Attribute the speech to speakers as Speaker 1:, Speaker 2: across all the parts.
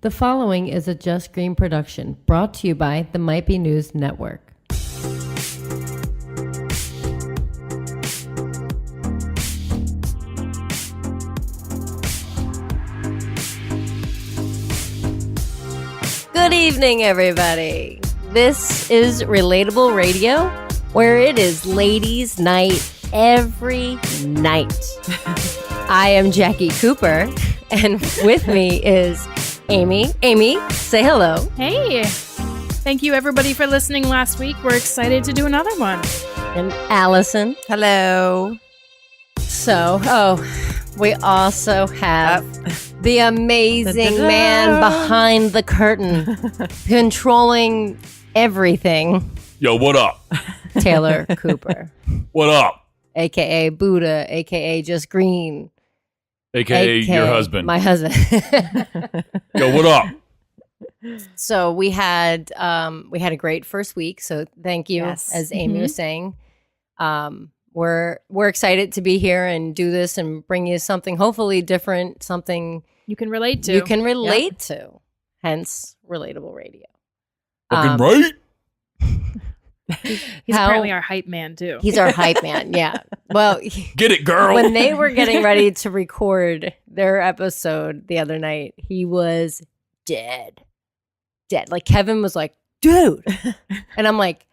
Speaker 1: The following is a Just Green production brought to you by the Might Be News Network. Good evening, everybody. This is Relatable Radio, where it is ladies' night every night. I am Jackie Cooper, and with me is Amy. Amy, say hello.
Speaker 2: Hey. Thank you, everybody, for listening last week. We're excited to do another one.
Speaker 1: And Allison.
Speaker 3: Hello.
Speaker 1: So, we also have the amazing man behind the curtain, controlling everything.
Speaker 4: Yo, what up?
Speaker 1: Taylor Cooper.
Speaker 4: What up?
Speaker 1: AKA Buddha, AKA Just Green.
Speaker 4: AKA your husband.
Speaker 1: My husband.
Speaker 4: Yo, what up?
Speaker 1: So we had a great first week. So thank you, as Amy was saying. We're excited to be here and do this and bring you something hopefully different, something
Speaker 2: you can relate to.
Speaker 1: You can relate to. Hence, Relatable Radio.
Speaker 4: Fucking right?
Speaker 2: He's apparently our hype man, too.
Speaker 1: He's our hype man, yeah. Well,
Speaker 4: get it, girl.
Speaker 1: When they were getting ready to record their episode the other night, he was dead. Like, Kevin was like, dude. And I'm like,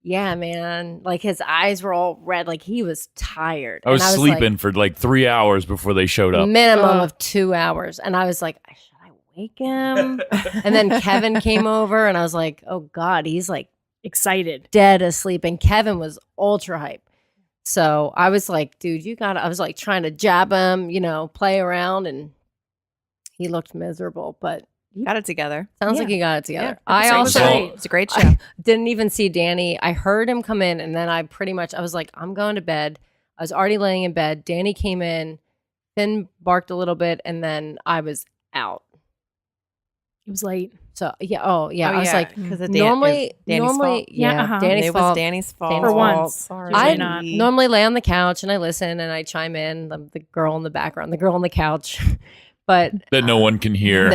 Speaker 1: yeah, man. Like, his eyes were all red. Like, he was tired.
Speaker 4: I was sleeping for like 3 hours before they showed up.
Speaker 1: Minimum of 2 hours. And I was like, should I wake him? And then Kevin came over and I was like, oh, God, he's like,
Speaker 2: excited,
Speaker 1: dead asleep, and Kevin was ultra hype. So I was like, dude, I was like trying to jab him, play around, and he looked miserable, but
Speaker 3: he got it together.
Speaker 1: Sounds like he got it together.
Speaker 2: Yeah,
Speaker 3: it's a great show.
Speaker 1: I didn't even see Danny. I heard him come in, and then I was like, I'm going to bed. I was already laying in bed. Danny came in, Finn barked a little bit, and then I was out.
Speaker 2: It was late.
Speaker 1: So I was like,
Speaker 3: because
Speaker 1: normally, Danny's fault.
Speaker 3: Danny's fault
Speaker 2: for once.
Speaker 3: Sorry.
Speaker 1: I normally lay on the couch and I listen and I chime in. I'm the girl in the background, the girl on the couch, but
Speaker 4: that no one can hear.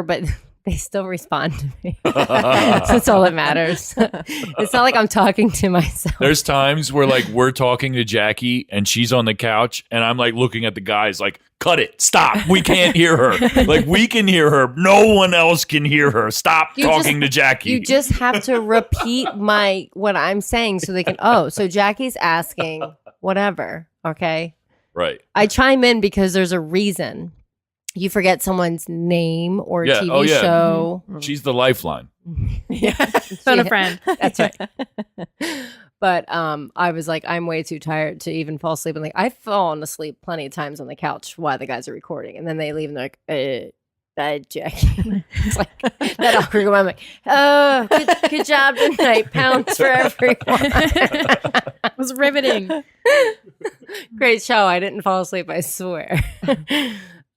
Speaker 1: But they still respond to me. So that's all that matters. It's not like I'm talking to myself.
Speaker 4: There's times where like we're talking to Jackie and she's on the couch and I'm like looking at the guys like, cut it, stop. We can't hear her. Like we can hear her. No one else can hear her. Stop talking to Jackie.
Speaker 1: You just have to repeat what I'm saying so they can, so Jackie's asking whatever. Okay.
Speaker 4: Right.
Speaker 1: I chime in because there's a reason. You forget someone's name or TV show.
Speaker 4: Mm-hmm. She's the lifeline.
Speaker 2: Phone a friend.
Speaker 1: That's right. But I was like, I'm way too tired to even fall asleep. And like, I've fallen asleep plenty of times on the couch while the guys are recording. And then they leave and they're like, bye, Jackie. It's like that awkward moment. I'm like, good job tonight. Pounds for everyone.
Speaker 2: It was riveting.
Speaker 1: Great show. I didn't fall asleep, I swear.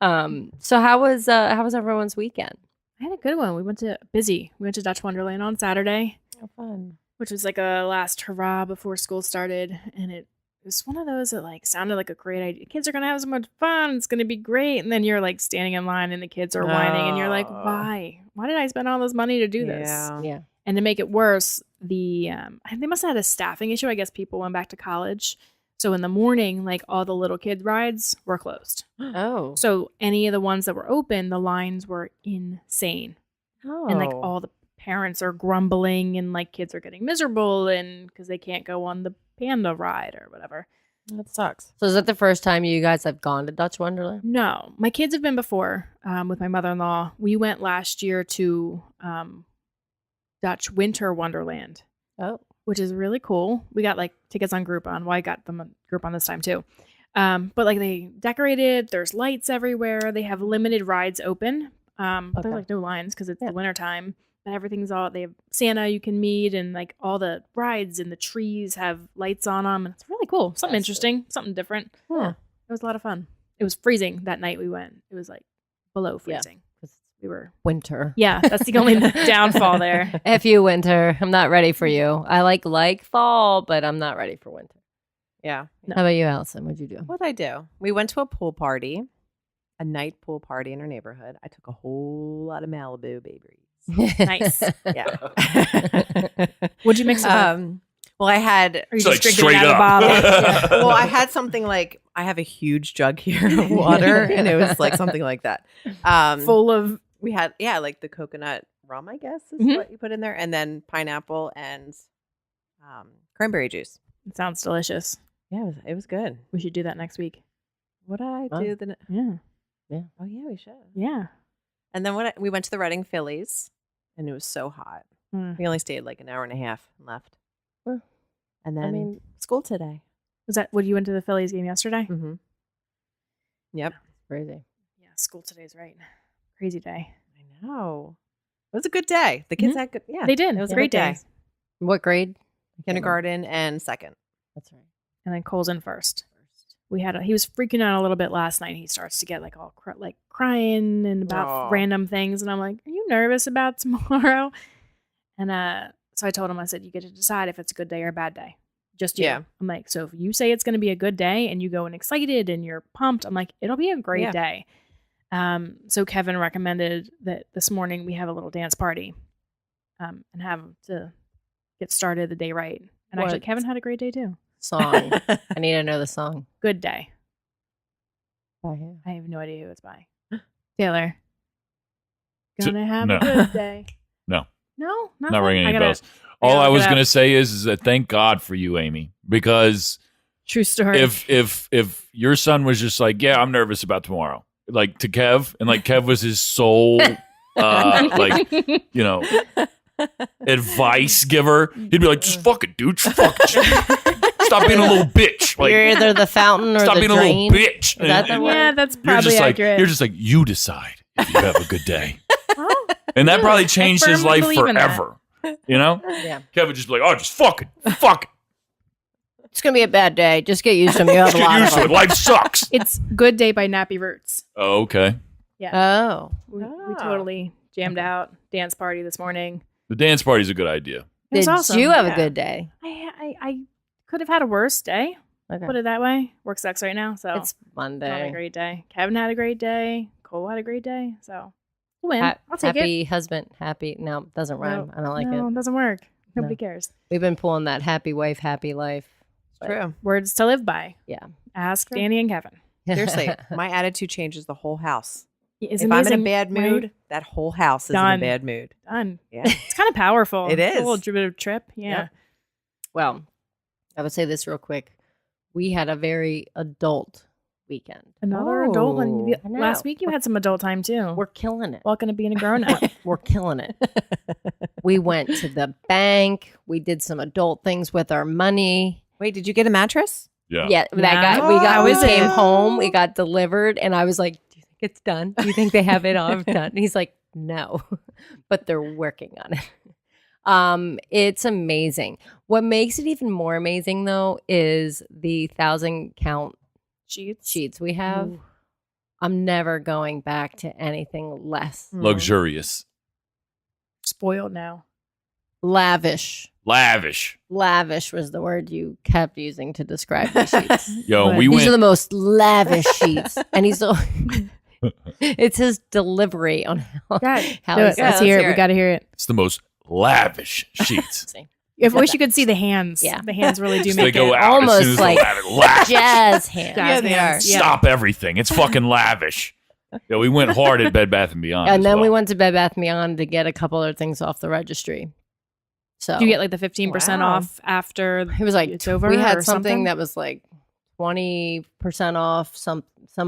Speaker 1: So how was everyone's weekend?
Speaker 2: I had a good one. We went to Dutch Wonderland on Saturday.
Speaker 3: Oh, fun.
Speaker 2: Which was like a last hurrah before school started. And it was one of those that like sounded like a great idea. Kids are going to have so much fun. It's going to be great. And then you're like standing in line and the kids are whining and you're like, why? Why did I spend all this money to do this?
Speaker 1: Yeah.
Speaker 2: And to make it worse, they must have had a staffing issue. I guess people went back to college. So in the morning, like all the little kid rides were closed.
Speaker 1: Oh.
Speaker 2: So any of the ones that were open, the lines were insane.
Speaker 1: Oh.
Speaker 2: And like all the parents are grumbling and like kids are getting miserable and because they can't go on the panda ride or whatever.
Speaker 3: That sucks.
Speaker 1: So is that the first time you guys have gone to Dutch Wonderland?
Speaker 2: No. My kids have been before with my mother-in-law. We went last year to Dutch Winter Wonderland.
Speaker 1: Oh.
Speaker 2: Which is really cool. We got like tickets on Groupon. Well, I got them on Groupon this time too. But like they decorated, there's lights everywhere. They have limited rides open. But there's like no lines because it's the winter time. But everything's they have Santa you can meet and like all the rides and the trees have lights on them. And it's really cool. Something interesting, something different.
Speaker 1: Yeah.
Speaker 2: It was a lot of fun. It was freezing that night we went. It was like below freezing. We were
Speaker 1: winter.
Speaker 2: Yeah, that's the only downfall there.
Speaker 1: F you, winter. I'm not ready for you. I like fall, but I'm not ready for winter.
Speaker 3: Yeah.
Speaker 1: No. How about you, Allison? What'd you do?
Speaker 3: What'd I do? We went to a pool party. a night pool party in our neighborhood. I took a whole lot of Malibu babies.
Speaker 2: Nice.
Speaker 3: Yeah.
Speaker 2: What'd you mix it with?
Speaker 3: Well, I had.
Speaker 2: Or you
Speaker 4: It's
Speaker 2: just
Speaker 4: like
Speaker 2: drinking it
Speaker 4: straight
Speaker 2: out of
Speaker 4: up.
Speaker 2: the bottle?
Speaker 3: Well, I had something like I have a huge jug here of water, and it was like something like that.
Speaker 2: Full of
Speaker 3: We had like the coconut rum, I guess is
Speaker 2: Mhm.
Speaker 3: what you put in there, and then pineapple and cranberry juice.
Speaker 2: it sounds delicious.
Speaker 3: Yeah, it was good.
Speaker 2: We should do that next week.
Speaker 3: What did I
Speaker 1: Oh.
Speaker 3: do?
Speaker 2: Yeah.
Speaker 3: Oh yeah, we should.
Speaker 2: Yeah.
Speaker 3: And then we went to the Reading Phillies, and it was so hot.
Speaker 2: Mm.
Speaker 3: We only stayed like an hour and a half and left.
Speaker 1: Well,
Speaker 3: And then
Speaker 1: I mean,
Speaker 3: school today.
Speaker 2: Was that what you went to the Phillies game yesterday?
Speaker 3: Mm-hmm. Yep.
Speaker 1: crazy.
Speaker 2: Yeah, school today's right. Crazy day.
Speaker 3: I know. It was a good day. The kids had good. Yeah,
Speaker 2: They did.
Speaker 3: It was a
Speaker 2: Great
Speaker 3: good day.
Speaker 2: day.
Speaker 1: What grade?
Speaker 3: Kindergarten and second.
Speaker 1: That's right.
Speaker 2: And then Cole's in first. He was freaking out a little bit last night. He starts to get like all crying and about
Speaker 3: Aw.
Speaker 2: random things, and I'm like, "Are you nervous about tomorrow?" And so I told him, I said, "You get to decide if it's a good day or a bad day. Just you."
Speaker 3: Yeah.
Speaker 2: I'm like, "So if you say it's going to be a good day and you go in excited and you're pumped, I'm like, it'll be a great
Speaker 3: Yeah.
Speaker 2: day." So Kevin recommended that this morning we have a little dance party, and have to get started the day right. And actually,
Speaker 1: What?
Speaker 2: Kevin had a great day too.
Speaker 1: Song. I need to know the song.
Speaker 2: Good day.
Speaker 1: Oh, yeah.
Speaker 2: I have no idea who it's by. Taylor.
Speaker 4: T-
Speaker 2: Gonna have
Speaker 4: no.
Speaker 2: a good day.
Speaker 4: No.
Speaker 2: No,
Speaker 4: Not ringing any
Speaker 2: I gotta-
Speaker 4: bells.
Speaker 2: I
Speaker 4: All
Speaker 2: gotta
Speaker 4: I
Speaker 2: look
Speaker 4: was
Speaker 2: it up.
Speaker 4: going to say is that thank God for you, Amy, because
Speaker 2: True story.
Speaker 4: if your son was just like, yeah, I'm nervous about tomorrow, like to Kev, and like Kev was his sole, like, you know, advice giver, he'd be like, just fuck it, dude. Just fuck it. Stop being a little bitch. Like,
Speaker 1: You're either the fountain or
Speaker 4: stop
Speaker 1: the
Speaker 4: being
Speaker 1: drain.
Speaker 4: a little bitch.
Speaker 1: Is that the
Speaker 4: And
Speaker 1: word?
Speaker 2: yeah, that's
Speaker 4: you're
Speaker 2: probably
Speaker 4: just
Speaker 2: accurate.
Speaker 4: like you decide if you have a good day,
Speaker 2: Well,
Speaker 4: and that
Speaker 2: Yeah,
Speaker 4: probably
Speaker 2: I
Speaker 4: changed his
Speaker 2: firmly
Speaker 4: life
Speaker 2: believe in that.
Speaker 4: forever. You know,
Speaker 1: Yeah.
Speaker 4: Kev would just be like, oh, just fuck it, fuck it.
Speaker 1: It's going to be a bad day. Just get used to them. You have
Speaker 4: Just
Speaker 1: a
Speaker 4: get
Speaker 1: lot of
Speaker 4: used to it.
Speaker 1: them.
Speaker 4: Life sucks.
Speaker 2: it's Good Day by Nappy Roots.
Speaker 4: Oh, okay.
Speaker 1: Oh.
Speaker 2: We
Speaker 3: Ah.
Speaker 2: totally jammed out. Dance party this morning.
Speaker 4: The dance party's a good idea.
Speaker 2: It was
Speaker 1: Did
Speaker 2: awesome.
Speaker 1: you have a
Speaker 3: Yeah.
Speaker 1: good day?
Speaker 2: I could have had a worse day.
Speaker 1: Okay.
Speaker 2: Put it that way. Work sucks right now, so
Speaker 1: It's
Speaker 2: not a
Speaker 1: Monday.
Speaker 2: great day. Kevin had a great day. Cole had a great day. So we'll win. I'll take
Speaker 1: happy
Speaker 2: it.
Speaker 1: husband, happy. No, doesn't rhyme. I don't like
Speaker 2: No,
Speaker 1: it.
Speaker 2: it doesn't work. Nobody
Speaker 1: No.
Speaker 2: cares.
Speaker 1: We've been pulling that happy wife, happy life.
Speaker 3: True.
Speaker 2: Words to live by.
Speaker 1: Yeah.
Speaker 2: Ask Danny and Kevin.
Speaker 3: Seriously, my attitude changes the whole house.
Speaker 2: It's
Speaker 3: If I'm in a
Speaker 2: amazing,
Speaker 3: bad
Speaker 2: right?
Speaker 3: mood, that whole house is
Speaker 2: Done.
Speaker 3: in a bad mood.
Speaker 2: Done.
Speaker 3: Yeah.
Speaker 2: It's kind of powerful.
Speaker 3: It
Speaker 2: It's
Speaker 3: is.
Speaker 2: a little bit of trip. Yeah.
Speaker 3: Yep.
Speaker 1: Well, I would say this real quick. We had a very adult weekend.
Speaker 2: Another adult one.
Speaker 3: Oh,
Speaker 1: I know.
Speaker 2: Last week you had some adult time too.
Speaker 1: We're killing it.
Speaker 2: Welcome to being a grown up.
Speaker 1: We're killing it. We went to the bank. We did some adult things with our money.
Speaker 3: Wait, did you get a mattress?
Speaker 4: Yeah.
Speaker 1: Yeah,
Speaker 2: Yeah.
Speaker 1: we
Speaker 2: is
Speaker 1: came
Speaker 2: it?
Speaker 1: home, we got delivered, and I was like, "Do you think it's done? Do you think they have it all done?" And he's like, "No," but they're working on it. It's amazing. What makes it even more amazing though is the 1,000 count sheets we have.
Speaker 2: Ooh.
Speaker 1: I'm never going back to anything less
Speaker 4: Luxurious.
Speaker 2: Spoiled now.
Speaker 1: lavish.
Speaker 4: Lavish.
Speaker 1: Lavish was the word you kept using to describe the sheets.
Speaker 4: Yo,
Speaker 2: But
Speaker 4: we
Speaker 1: These
Speaker 4: went.
Speaker 1: are the most lavish sheets, and he's so. It's his delivery on how,
Speaker 2: God,
Speaker 1: how
Speaker 2: do
Speaker 1: he's
Speaker 2: it. Let's hear it. We got to hear it.
Speaker 4: It's the most lavish sheets.
Speaker 2: If wish you could see the hands.
Speaker 1: Yeah.
Speaker 2: The hands really do
Speaker 4: They
Speaker 2: make
Speaker 4: go
Speaker 2: it.
Speaker 4: out
Speaker 1: Almost
Speaker 4: as soon as
Speaker 1: like
Speaker 4: the lavish.
Speaker 1: jazz hands.
Speaker 2: Jazz
Speaker 3: they
Speaker 2: hands.
Speaker 3: are.
Speaker 2: Yeah.
Speaker 4: Stop everything. It's fucking lavish. Yeah, we went hard at Bed Bath and Beyond.
Speaker 1: And
Speaker 4: as
Speaker 1: then we
Speaker 4: well.
Speaker 1: went to Bed Bath & Beyond to get a couple other things off the registry. So
Speaker 2: Do you get like the 15%
Speaker 3: Wow.
Speaker 2: off after
Speaker 1: it was like
Speaker 2: it's over?
Speaker 1: we had
Speaker 2: or
Speaker 1: something that was like 20% off, some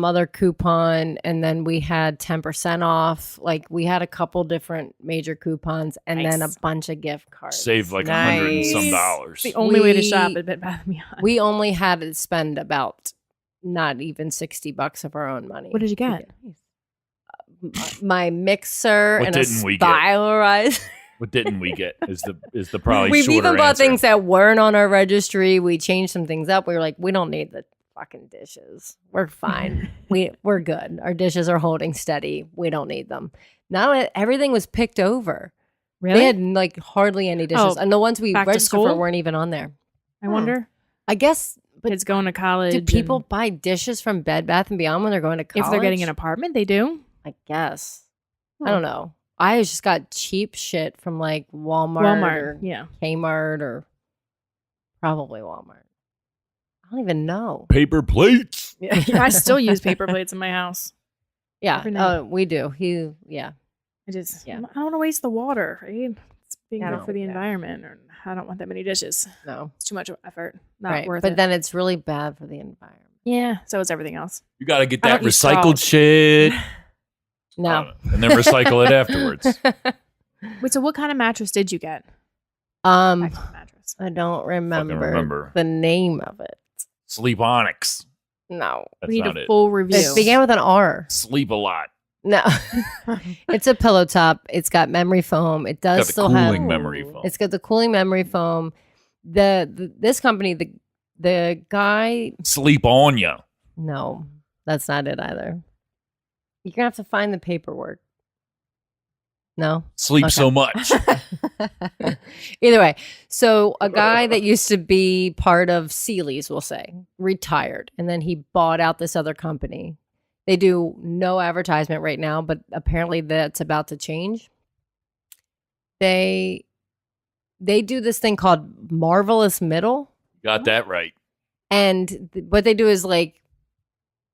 Speaker 1: other coupon, and then we had 10% off. Like we had a couple different major coupons, and then a
Speaker 2: Nice.
Speaker 1: bunch of gift cards.
Speaker 4: Save like $100 and some
Speaker 3: Nice.
Speaker 4: dollars.
Speaker 2: It's the only way to
Speaker 1: We-
Speaker 2: shop at Bed Bath & Beyond.
Speaker 1: We only had to spend about not even $60 of our own money.
Speaker 2: What did you get?
Speaker 1: My mixer
Speaker 4: What
Speaker 1: and a
Speaker 4: didn't we get?
Speaker 1: spiralizer.
Speaker 4: What didn't we get? Is the probably
Speaker 1: We've
Speaker 4: shorter
Speaker 1: even bought
Speaker 4: answer.
Speaker 1: things that weren't on our registry. We changed some things up. We were like, we don't need the fucking dishes. We're fine. We're good. Our dishes are holding steady. We don't need them. Now everything was picked over.
Speaker 2: Really?
Speaker 1: They had like hardly any dishes,
Speaker 2: Oh,
Speaker 1: and the ones we
Speaker 2: back to
Speaker 1: registered for
Speaker 2: school?
Speaker 1: weren't even on there.
Speaker 2: I wonder.
Speaker 1: I guess
Speaker 2: kids going to college.
Speaker 1: Do people
Speaker 2: and
Speaker 1: buy dishes from Bed Bath & Beyond when they're going to college?
Speaker 2: if they're getting an apartment, they do.
Speaker 1: I guess. I don't know. I just got cheap shit from like Walmart or
Speaker 2: yeah.
Speaker 1: Kmart or probably Walmart. I don't even know.
Speaker 4: Paper plates.
Speaker 2: I still use paper plates in my house.
Speaker 1: Yeah.
Speaker 2: Every night.
Speaker 1: We do.
Speaker 2: I just,
Speaker 1: Yeah.
Speaker 2: I don't want to waste the water, right? It's being
Speaker 3: I
Speaker 2: good
Speaker 3: don't
Speaker 2: for the
Speaker 3: like that.
Speaker 2: environment, or I don't want that many dishes.
Speaker 1: No.
Speaker 2: It's too much effort. Not
Speaker 1: Right.
Speaker 2: worth
Speaker 1: But
Speaker 2: it.
Speaker 1: then it's really bad for the environment.
Speaker 2: Yeah, so is everything else.
Speaker 4: You got to get
Speaker 2: I
Speaker 4: that
Speaker 2: don't use
Speaker 4: recycled
Speaker 2: straws.
Speaker 4: shit.
Speaker 1: No.
Speaker 4: And then recycle it afterwards.
Speaker 2: Wait, so what kind of mattress did you get?
Speaker 1: um,
Speaker 2: Mattress.
Speaker 1: I don't remember,
Speaker 4: remember.
Speaker 1: the name of it.
Speaker 4: Sleep Onyx.
Speaker 1: No.
Speaker 4: That's
Speaker 2: We need
Speaker 4: not
Speaker 2: a
Speaker 4: it.
Speaker 2: full review.
Speaker 1: It began with an R.
Speaker 4: Sleep a lot.
Speaker 1: No. It's a pillow top. It's got memory foam. It does
Speaker 4: Got the
Speaker 1: still
Speaker 4: cooling
Speaker 1: have
Speaker 4: memory foam.
Speaker 1: It's got the cooling memory foam. This company, the guy,
Speaker 4: Sleep on ya.
Speaker 1: no, that's not it either. You're gonna have to find the paperwork. No.
Speaker 4: Sleep
Speaker 1: Okay.
Speaker 4: so much.
Speaker 1: Either way, so a guy that used to be part of Sealy's, we'll say, retired, and then he bought out this other company. They do no advertisement right now, but apparently that's about to change. They do this thing called Marvelous Middle,
Speaker 4: Got that right.
Speaker 1: and what they do is like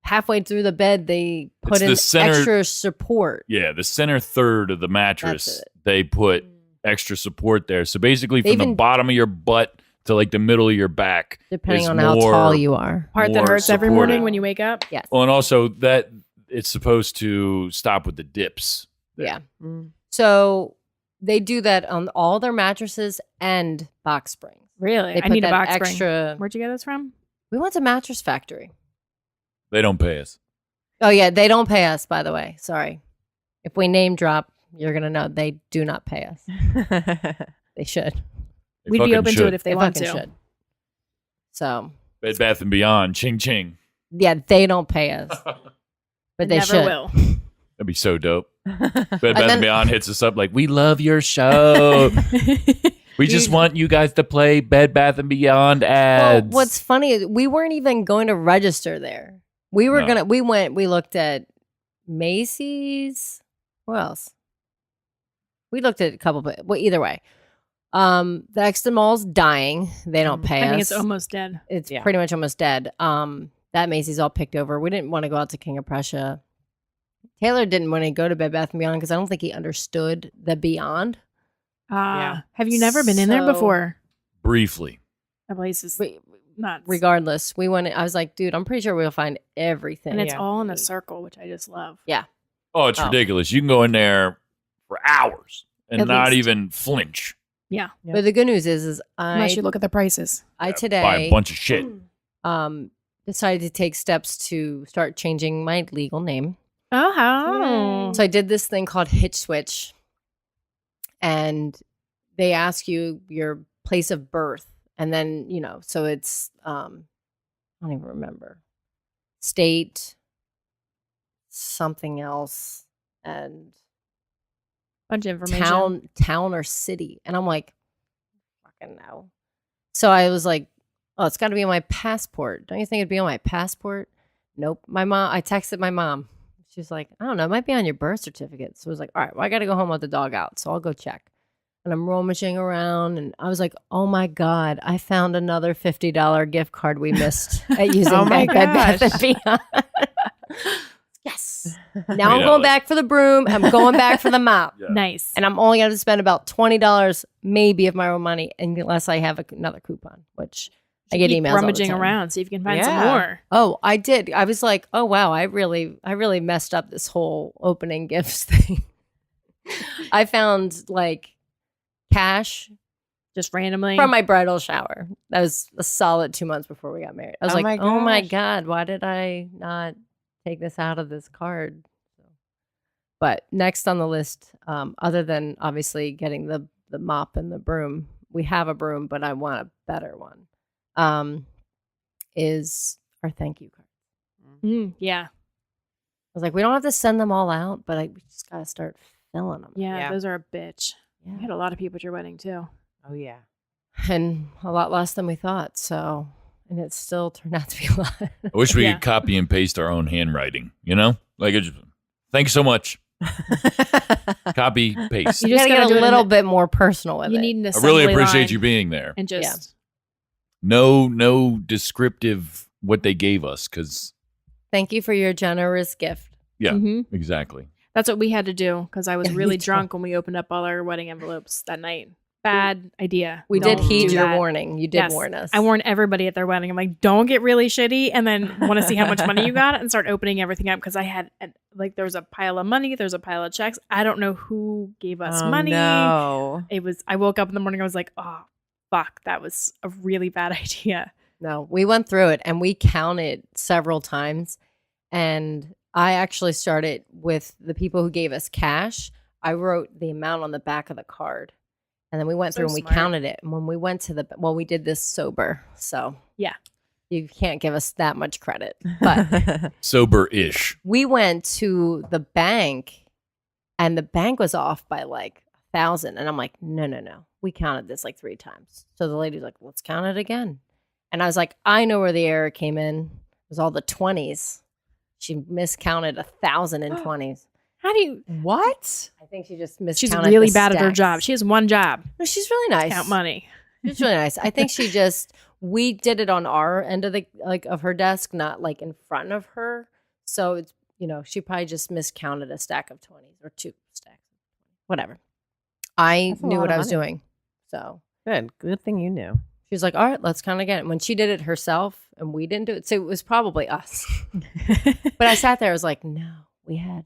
Speaker 1: halfway through the bed they put
Speaker 4: It's
Speaker 1: in
Speaker 4: the center-
Speaker 1: extra support.
Speaker 4: Yeah, the center third of the mattress,
Speaker 1: That's it.
Speaker 4: they put extra support there. So basically,
Speaker 1: They
Speaker 4: from the
Speaker 1: even-
Speaker 4: bottom of your butt to like the middle of your back,
Speaker 1: Depending
Speaker 4: is
Speaker 1: on how
Speaker 4: more-
Speaker 1: tall you are.
Speaker 2: Part that
Speaker 4: more
Speaker 2: hurts every
Speaker 4: supported.
Speaker 2: morning when you wake up.
Speaker 1: Yes.
Speaker 4: Well, and also that it's supposed to stop with the dips.
Speaker 1: Yeah.
Speaker 3: Mm.
Speaker 1: So they do that on all their mattresses and box springs.
Speaker 2: Really?
Speaker 1: They
Speaker 2: I
Speaker 1: put
Speaker 2: need a
Speaker 1: that
Speaker 2: box spring.
Speaker 1: extra.
Speaker 2: Where'd you get this from?
Speaker 1: We went to Mattress Factory.
Speaker 4: They don't pay us.
Speaker 1: Oh yeah, they don't pay us, by the way. Sorry. If we name drop, you're gonna know they do not pay us. They should.
Speaker 4: They
Speaker 2: We'd be
Speaker 4: fucking
Speaker 2: open to
Speaker 4: should.
Speaker 2: it if they want
Speaker 1: fucking
Speaker 2: to.
Speaker 1: should. So
Speaker 4: Bed Bath and Beyond, ching ching.
Speaker 1: yeah, they don't pay us, but they
Speaker 2: Never
Speaker 1: should.
Speaker 2: will.
Speaker 4: That'd be so dope. Bed Bath
Speaker 1: then-
Speaker 4: and Beyond hits us up like, we love your show. We just want you guys to play Bed Bath and Beyond
Speaker 1: Well,
Speaker 4: ads.
Speaker 1: what's funny is we weren't even going to register there. We were
Speaker 4: No.
Speaker 1: we looked at Macy's. What else? We looked at a couple, but well, either way. The Exton Mall's dying. They don't pay
Speaker 2: I
Speaker 1: us.
Speaker 2: think it's almost dead.
Speaker 1: It's
Speaker 3: Yeah.
Speaker 1: pretty much almost dead. That Macy's all picked over. We didn't want to go out to King of Prussia. Taylor didn't want to go to Bed Bath & Beyond because I don't think he understood the Beyond.
Speaker 3: Yeah.
Speaker 2: Have you never been in there
Speaker 1: So-
Speaker 2: before?
Speaker 4: Briefly.
Speaker 2: That place is
Speaker 1: Re-
Speaker 2: nuts.
Speaker 1: Regardless, we went. I was like, dude, I'm pretty sure we'll find everything.
Speaker 2: And it's
Speaker 3: Yeah.
Speaker 2: all in a circle, which I just love.
Speaker 4: Oh, it's
Speaker 1: Oh.
Speaker 4: ridiculous. You can go in there for hours and
Speaker 1: At
Speaker 4: not
Speaker 1: least.
Speaker 4: even flinch.
Speaker 2: Yeah.
Speaker 1: But the good news is
Speaker 2: Unless
Speaker 1: I
Speaker 2: you look at the prices.
Speaker 1: I
Speaker 4: Buy
Speaker 1: today
Speaker 4: a bunch of shit.
Speaker 1: decided to take steps to start changing my legal name.
Speaker 2: Oh, how?
Speaker 1: So I did this thing called Hitch Switch, and they ask you your place of birth, and then so it's I don't even remember, state, something else, and
Speaker 2: Bunch of information.
Speaker 1: town or city, and I'm like, fucking no. So I was like, oh, it's got to be on my passport. Don't you think it'd be on my passport? Nope. I texted my mom. She's like, I don't know, it might be on your birth certificate. So I was like, all right, well, I got to go home with the dog out. So I'll go check. And I'm rummaging around, and I was like, oh my God, I found another $50 gift card we missed at using
Speaker 3: Oh my
Speaker 1: Bed Bath
Speaker 3: gosh.
Speaker 1: & Beyond. Yes. Now I'm
Speaker 4: Wait,
Speaker 1: going
Speaker 4: like-
Speaker 1: back for the broom. I'm going back for the mop.
Speaker 4: Yeah.
Speaker 2: Nice.
Speaker 1: And I'm only going to spend about $20 maybe of my own money unless I have another coupon, which I get
Speaker 2: Keep
Speaker 1: emails all the
Speaker 2: rummaging
Speaker 1: time.
Speaker 2: around, see if you can find some
Speaker 3: Yeah.
Speaker 2: more.
Speaker 1: Oh, I did. I was like, oh wow, I really messed up this whole opening gifts thing. I found like cash
Speaker 2: Just randomly.
Speaker 1: from my bridal shower. That was a solid 2 months before we got married. I was
Speaker 3: Oh
Speaker 1: like,
Speaker 3: my
Speaker 1: oh my
Speaker 3: gosh.
Speaker 1: God, why did I not take this out of this card? But next on the list, other than obviously getting the mop and the broom, we have a broom, but I want a better one. Is our thank you card.
Speaker 2: Yeah.
Speaker 1: I was like, we don't have to send them all out, but we just got to start filling them.
Speaker 2: Yeah.
Speaker 3: Yeah.
Speaker 2: Those are a bitch. You
Speaker 1: Yeah.
Speaker 2: had a lot of people at your wedding too.
Speaker 3: Oh yeah.
Speaker 1: And a lot less than we thought. So, and it still turned out to be a lot.
Speaker 4: I wish we
Speaker 2: Yeah.
Speaker 4: could copy and paste our own handwriting, you know? Like, thanks so much. Copy, paste.
Speaker 1: You
Speaker 2: You
Speaker 1: just
Speaker 2: just
Speaker 1: get
Speaker 2: gotta
Speaker 1: a
Speaker 2: do it in
Speaker 1: little
Speaker 2: the-
Speaker 1: bit more personal with
Speaker 2: You
Speaker 1: it.
Speaker 2: need an
Speaker 4: I
Speaker 2: assembly
Speaker 4: really appreciate
Speaker 2: line
Speaker 4: you being there.
Speaker 2: and just
Speaker 4: No descriptive what they gave us, because,
Speaker 1: Thank you for your generous gift.
Speaker 4: yeah,
Speaker 2: Mhm.
Speaker 4: exactly.
Speaker 2: That's what we had to do because I was
Speaker 1: Yeah, me
Speaker 2: really
Speaker 1: too.
Speaker 2: drunk when we opened up all our wedding envelopes that night. Bad idea.
Speaker 1: We
Speaker 2: Don't
Speaker 1: did heed
Speaker 2: do
Speaker 1: your
Speaker 2: that.
Speaker 1: warning. You did
Speaker 2: Yes.
Speaker 1: warn us.
Speaker 2: I warn everybody at their wedding. I'm like, don't get really shitty and then want to see how much money you got and start opening everything up because I had like there was a pile of money, there's a pile of checks. I don't know who gave us money.
Speaker 3: No.
Speaker 2: It was. I woke up in the morning. I was like, oh fuck, that was a really bad idea.
Speaker 1: No, we went through it and we counted several times. And I actually started with the people who gave us cash. I wrote the amount on the back of the card. And then we went
Speaker 2: So
Speaker 1: through and we
Speaker 2: smart.
Speaker 1: counted it. And when we went to we did this sober. So
Speaker 2: Yeah.
Speaker 1: you can't give us that much credit. But
Speaker 4: Sober-ish.
Speaker 1: we went to the bank and the bank was off by like 1,000. And I'm like, no. We counted this like 3 times. So the lady's like, let's count it again. And I was like, I know where the error came in. It was all the 20s. She miscounted 1,000 in 20s.
Speaker 2: How do you?
Speaker 3: What?
Speaker 1: I think she just miscounted.
Speaker 2: She's really
Speaker 1: the
Speaker 2: bad at her
Speaker 1: stacks.
Speaker 2: job. She has one job:
Speaker 1: No, she's really nice.
Speaker 2: count money.
Speaker 1: She's really nice. I think she just we did it on our end of the of her desk, not like in front of her. So it's she probably just miscounted a stack of 20s or 2 stacks. Whatever. I
Speaker 3: That's a
Speaker 1: knew
Speaker 3: lot
Speaker 1: what
Speaker 3: of
Speaker 1: I was
Speaker 3: money.
Speaker 1: doing. So
Speaker 3: Good thing you knew.
Speaker 1: she was like, all right, let's count again. When she did it herself and we didn't do it, so it was probably us. But I sat there, I was like, no, we had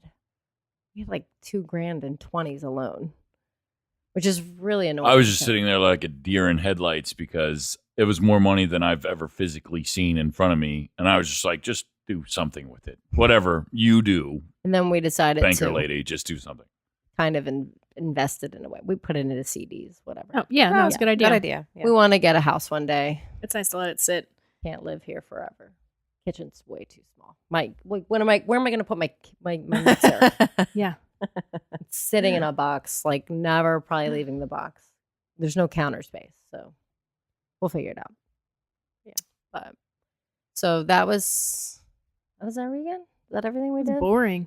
Speaker 1: like $2,000 in 20s alone, which is really annoying.
Speaker 4: I was just sitting there like a deer in headlights because it was more money than I've ever physically seen in front of me. And I was just like, just do something with it. Whatever you do,
Speaker 1: And then we decided
Speaker 4: banker
Speaker 1: to
Speaker 4: lady, just do something.
Speaker 1: kind of invest it in a way. We put it into CDs, whatever.
Speaker 2: Oh yeah, no, it's a good idea.
Speaker 3: Good idea. Yeah.
Speaker 1: We want to get a house one day.
Speaker 2: It's nice to let it sit.
Speaker 1: Can't live here forever. Kitchen's way too small. Where am I going to put my mixer?
Speaker 2: Yeah.
Speaker 1: It's sitting in a box, like never probably leaving the box. There's no counter space, so we'll figure it out. Yeah, but so that was our weekend. Is that everything we
Speaker 2: It's
Speaker 1: did?
Speaker 2: boring.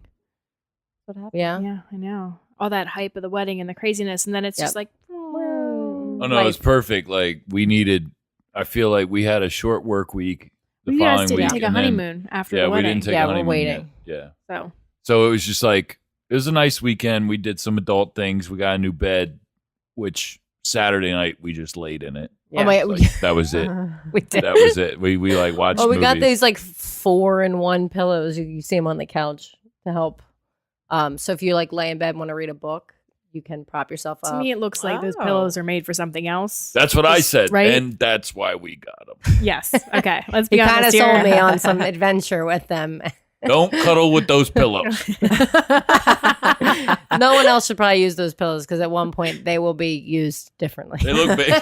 Speaker 3: What happened?
Speaker 1: Yeah.
Speaker 2: Yeah, I know. All that hype of the wedding and the craziness, and then it's
Speaker 1: Yep.
Speaker 2: just like,
Speaker 1: Well,
Speaker 4: Oh, no, it was
Speaker 1: Life.
Speaker 4: perfect. Like, I feel like we had a short work week the
Speaker 2: you guys
Speaker 4: following
Speaker 2: didn't
Speaker 4: week.
Speaker 2: take a
Speaker 4: and then-
Speaker 2: honeymoon after
Speaker 4: yeah,
Speaker 2: the
Speaker 4: we
Speaker 2: wedding.
Speaker 4: didn't take
Speaker 1: Yeah,
Speaker 4: a
Speaker 1: we're
Speaker 4: honeymoon
Speaker 1: waiting.
Speaker 4: yet. Yeah.
Speaker 2: So
Speaker 4: So it was just like, it was a nice weekend. We did some adult things. We got a new bed, which Saturday night we just laid in it.
Speaker 1: Oh my!
Speaker 4: Like, that was it.
Speaker 1: We did.
Speaker 4: That was it. We like watched
Speaker 1: Oh, we got
Speaker 4: movies.
Speaker 1: these like 4-in-1 pillows. You see them on the couch to help. So if you like lay in bed and want to read a book, you can prop yourself
Speaker 2: to
Speaker 1: up.
Speaker 2: me, it looks like those
Speaker 3: Wow.
Speaker 2: pillows are made for something else.
Speaker 4: That's what I said.
Speaker 2: Right?
Speaker 4: And that's why we got them.
Speaker 2: Yes. Okay. Let's be
Speaker 1: You kind of
Speaker 2: honest here.
Speaker 1: sold me on some adventure with them.
Speaker 4: Don't cuddle with those pillows.
Speaker 1: No one else should probably use those pillows because at one point they will be used differently.
Speaker 4: They look big.